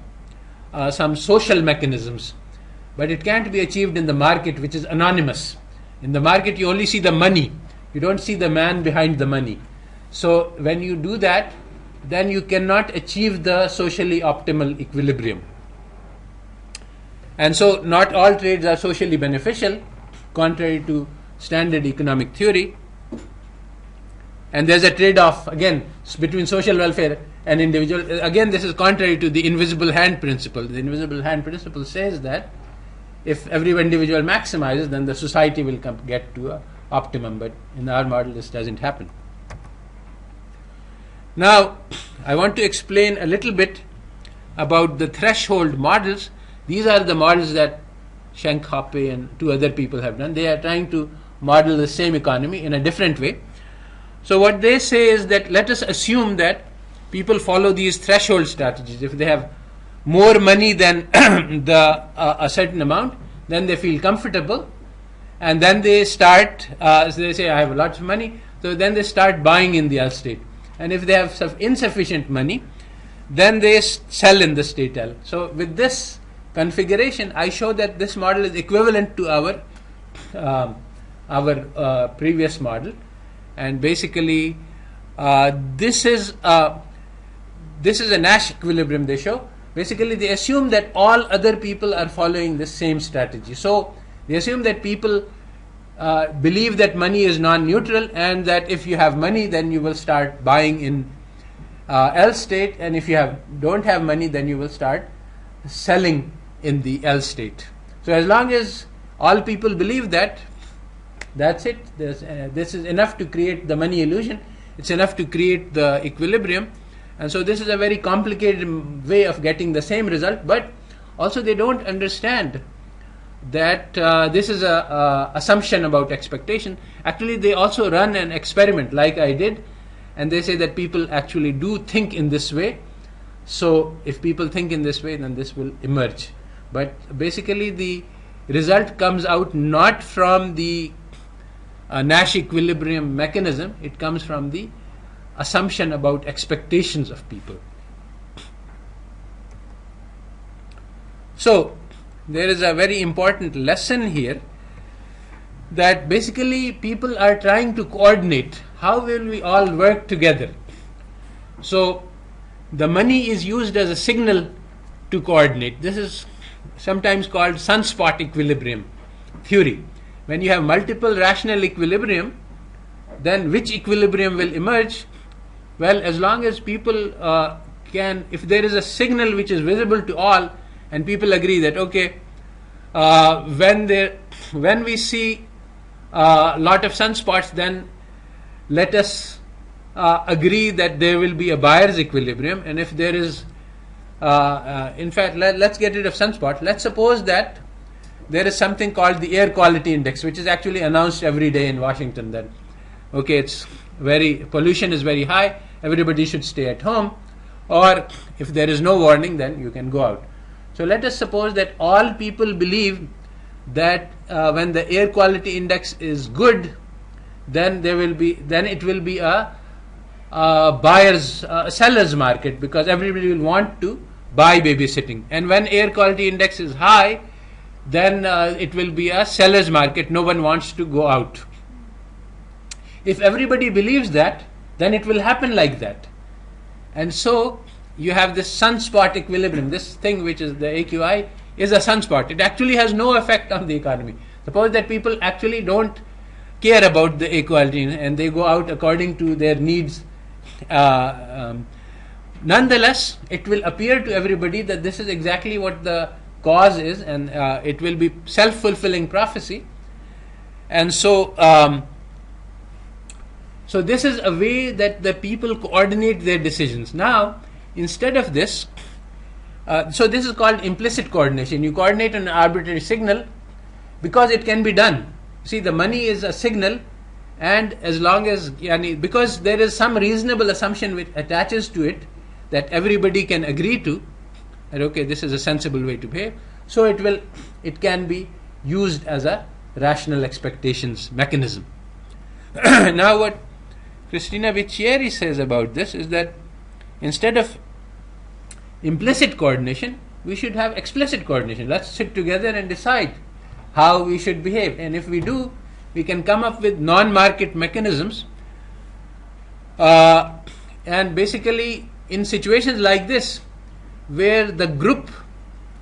some social mechanisms, but it can't be achieved in the market, which is anonymous. In the market you only see the money, you don't see the man behind the money. So when you do that, then you cannot achieve the socially optimal equilibrium. And so not all trades are socially beneficial, contrary to standard economic theory. And there's a trade-off, again, between social welfare and individual. Again, this is contrary to the invisible hand principle. The invisible hand principle says that if every individual maximizes, then the society will get to an optimum. But in our model, this doesn't happen. Now, I want to explain a little bit about the threshold models. These are the models that Schenck, Hoppe, and two other people have done. They are trying to model the same economy in a different way. So what they say is that let us assume that people follow these threshold strategies. If they have more money than a certain amount, then they feel comfortable, and then they start, so they say, I have lots of money, so then they start buying in the L state. And if they have insufficient money, then they sell in the state L. So with this configuration, I show that this model is equivalent to our previous model. And basically, this is a Nash equilibrium they show. Basically, they assume that all other people are following the same strategy. So they assume that people believe that money is non-neutral, and that if you have money, then you will start buying in L state, and if you don't have money, then you will start selling in the L state. So as long as all people believe that, that's it. This is enough to create the money illusion. It's enough to create the equilibrium. And so this is a very complicated way of getting the same result. But also they don't understand that this is a assumption about expectation. Actually, they also run an experiment like I did, and they say that people actually do think in this way. So if people think in this way, then this will emerge. But basically the result comes out not from the Nash equilibrium mechanism, it comes from the assumption about expectations of people. So there is a very important lesson here, that basically people are trying to coordinate how will we all work together. So the money is used as a signal to coordinate. This is sometimes called sunspot equilibrium theory. When you have multiple rational equilibrium, then which equilibrium will emerge? Well, as long as people if there is a signal which is visible to all, and people agree that okay, when we see a lot of sunspots, then let us agree that there will be a Bayer's equilibrium. And if there is, in fact, let's get rid of sunspot. Let's suppose that there is something called the air quality index, which is actually announced every day in Washington, that okay, pollution is very high, everybody should stay at home, or if there is no warning, then you can go out. So let us suppose that all people believe that when the air quality index is good, then it will be a seller's market, because everybody will want to buy babysitting. And when air quality index is high, then it will be a seller's market. No one wants to go out. If everybody believes that, then it will happen like that. And so you have this sunspot equilibrium. This thing which is the AQI is a sunspot. It actually has no effect on the economy. Suppose that people actually don't care about the equality and they go out according to their needs. Nonetheless, it will appear to everybody that this is exactly what the cause is, and it will be self-fulfilling prophecy. And so so this is a way that the people coordinate their decisions. Now, instead of this, so this is called implicit coordination. You coordinate an arbitrary signal because it can be done. See, the money is a signal, and as long as, because there is some reasonable assumption which attaches to it that everybody can agree to, that okay, this is a sensible way to behave, so it can be used as a rational expectations mechanism. Now what Cristina Vicieri says about this is that instead of implicit coordination, we should have explicit coordination. Let's sit together and decide how we should behave. And if we do, we can come up with non-market mechanisms. And basically, in situations like this, where the group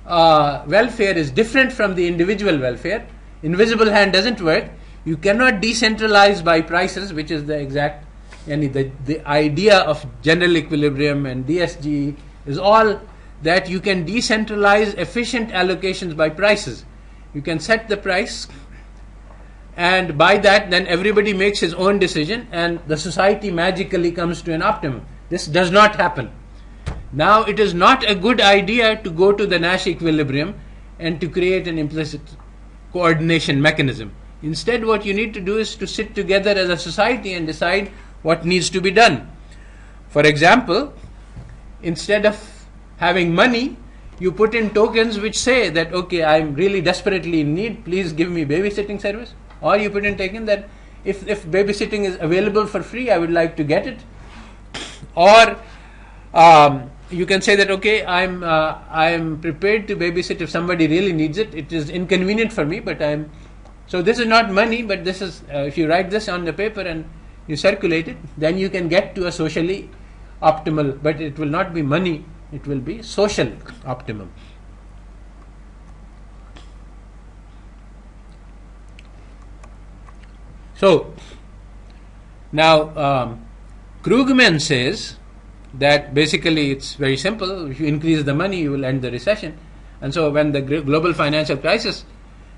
welfare is different from the individual welfare, invisible hand doesn't work. You cannot decentralize by prices, which is the exact, the idea of general equilibrium and DSG is all that you can decentralize efficient allocations by prices. You can set the price, and by that then everybody makes his own decision and the society magically comes to an optimum. This does not happen. Now it is not a good idea to go to the Nash equilibrium and to create an implicit coordination mechanism. Instead, what you need to do is to sit together as a society and decide what needs to be done. For example, instead of having money, you put in tokens which say that, okay, I'm really desperately in need, please give me babysitting service. Or you put in token that if babysitting is available for free, I would like to get it. Or you can say that, okay, I'm prepared to babysit if somebody really needs it. It is inconvenient for me, but so this is not money, but this is, if you write this on the paper and you circulate it, then you can get to a socially optimal, but it will not be money, it will be social optimum. So, now Krugman says that basically it's very simple. If you increase the money, you will end the recession. And so when the global financial crisis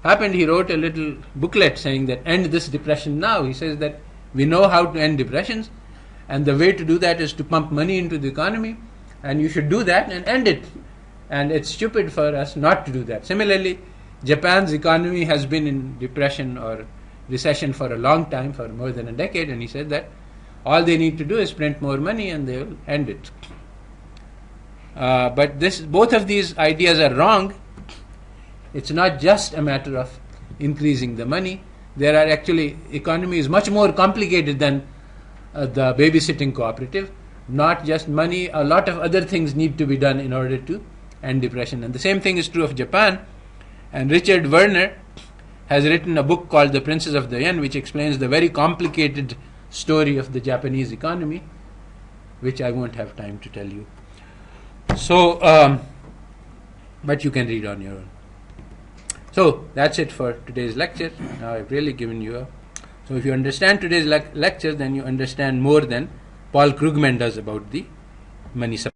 happened, he wrote a little booklet saying that end this depression now. He says that we know how to end depressions, and the way to do that is to pump money into the economy, and you should do that and end it. And it's stupid for us not to do that. Similarly, Japan's economy has been in depression or recession for a long time, for more than a decade, and he said that all they need to do is print more money and they will end it. But both of these ideas are wrong. It's not just a matter of increasing the money. There are actually, economy is much more complicated than the babysitting cooperative. Not just money, a lot of other things need to be done in order to end depression. And the same thing is true of Japan. And Richard Werner has written a book called The Princes of the Yen, which explains the very complicated story of the Japanese economy, which I won't have time to tell you. So, but you can read on your own. So, that's it for today's lecture. Now I've really given you so if you understand today's lecture, then you understand more than Paul Krugman does about the money supply.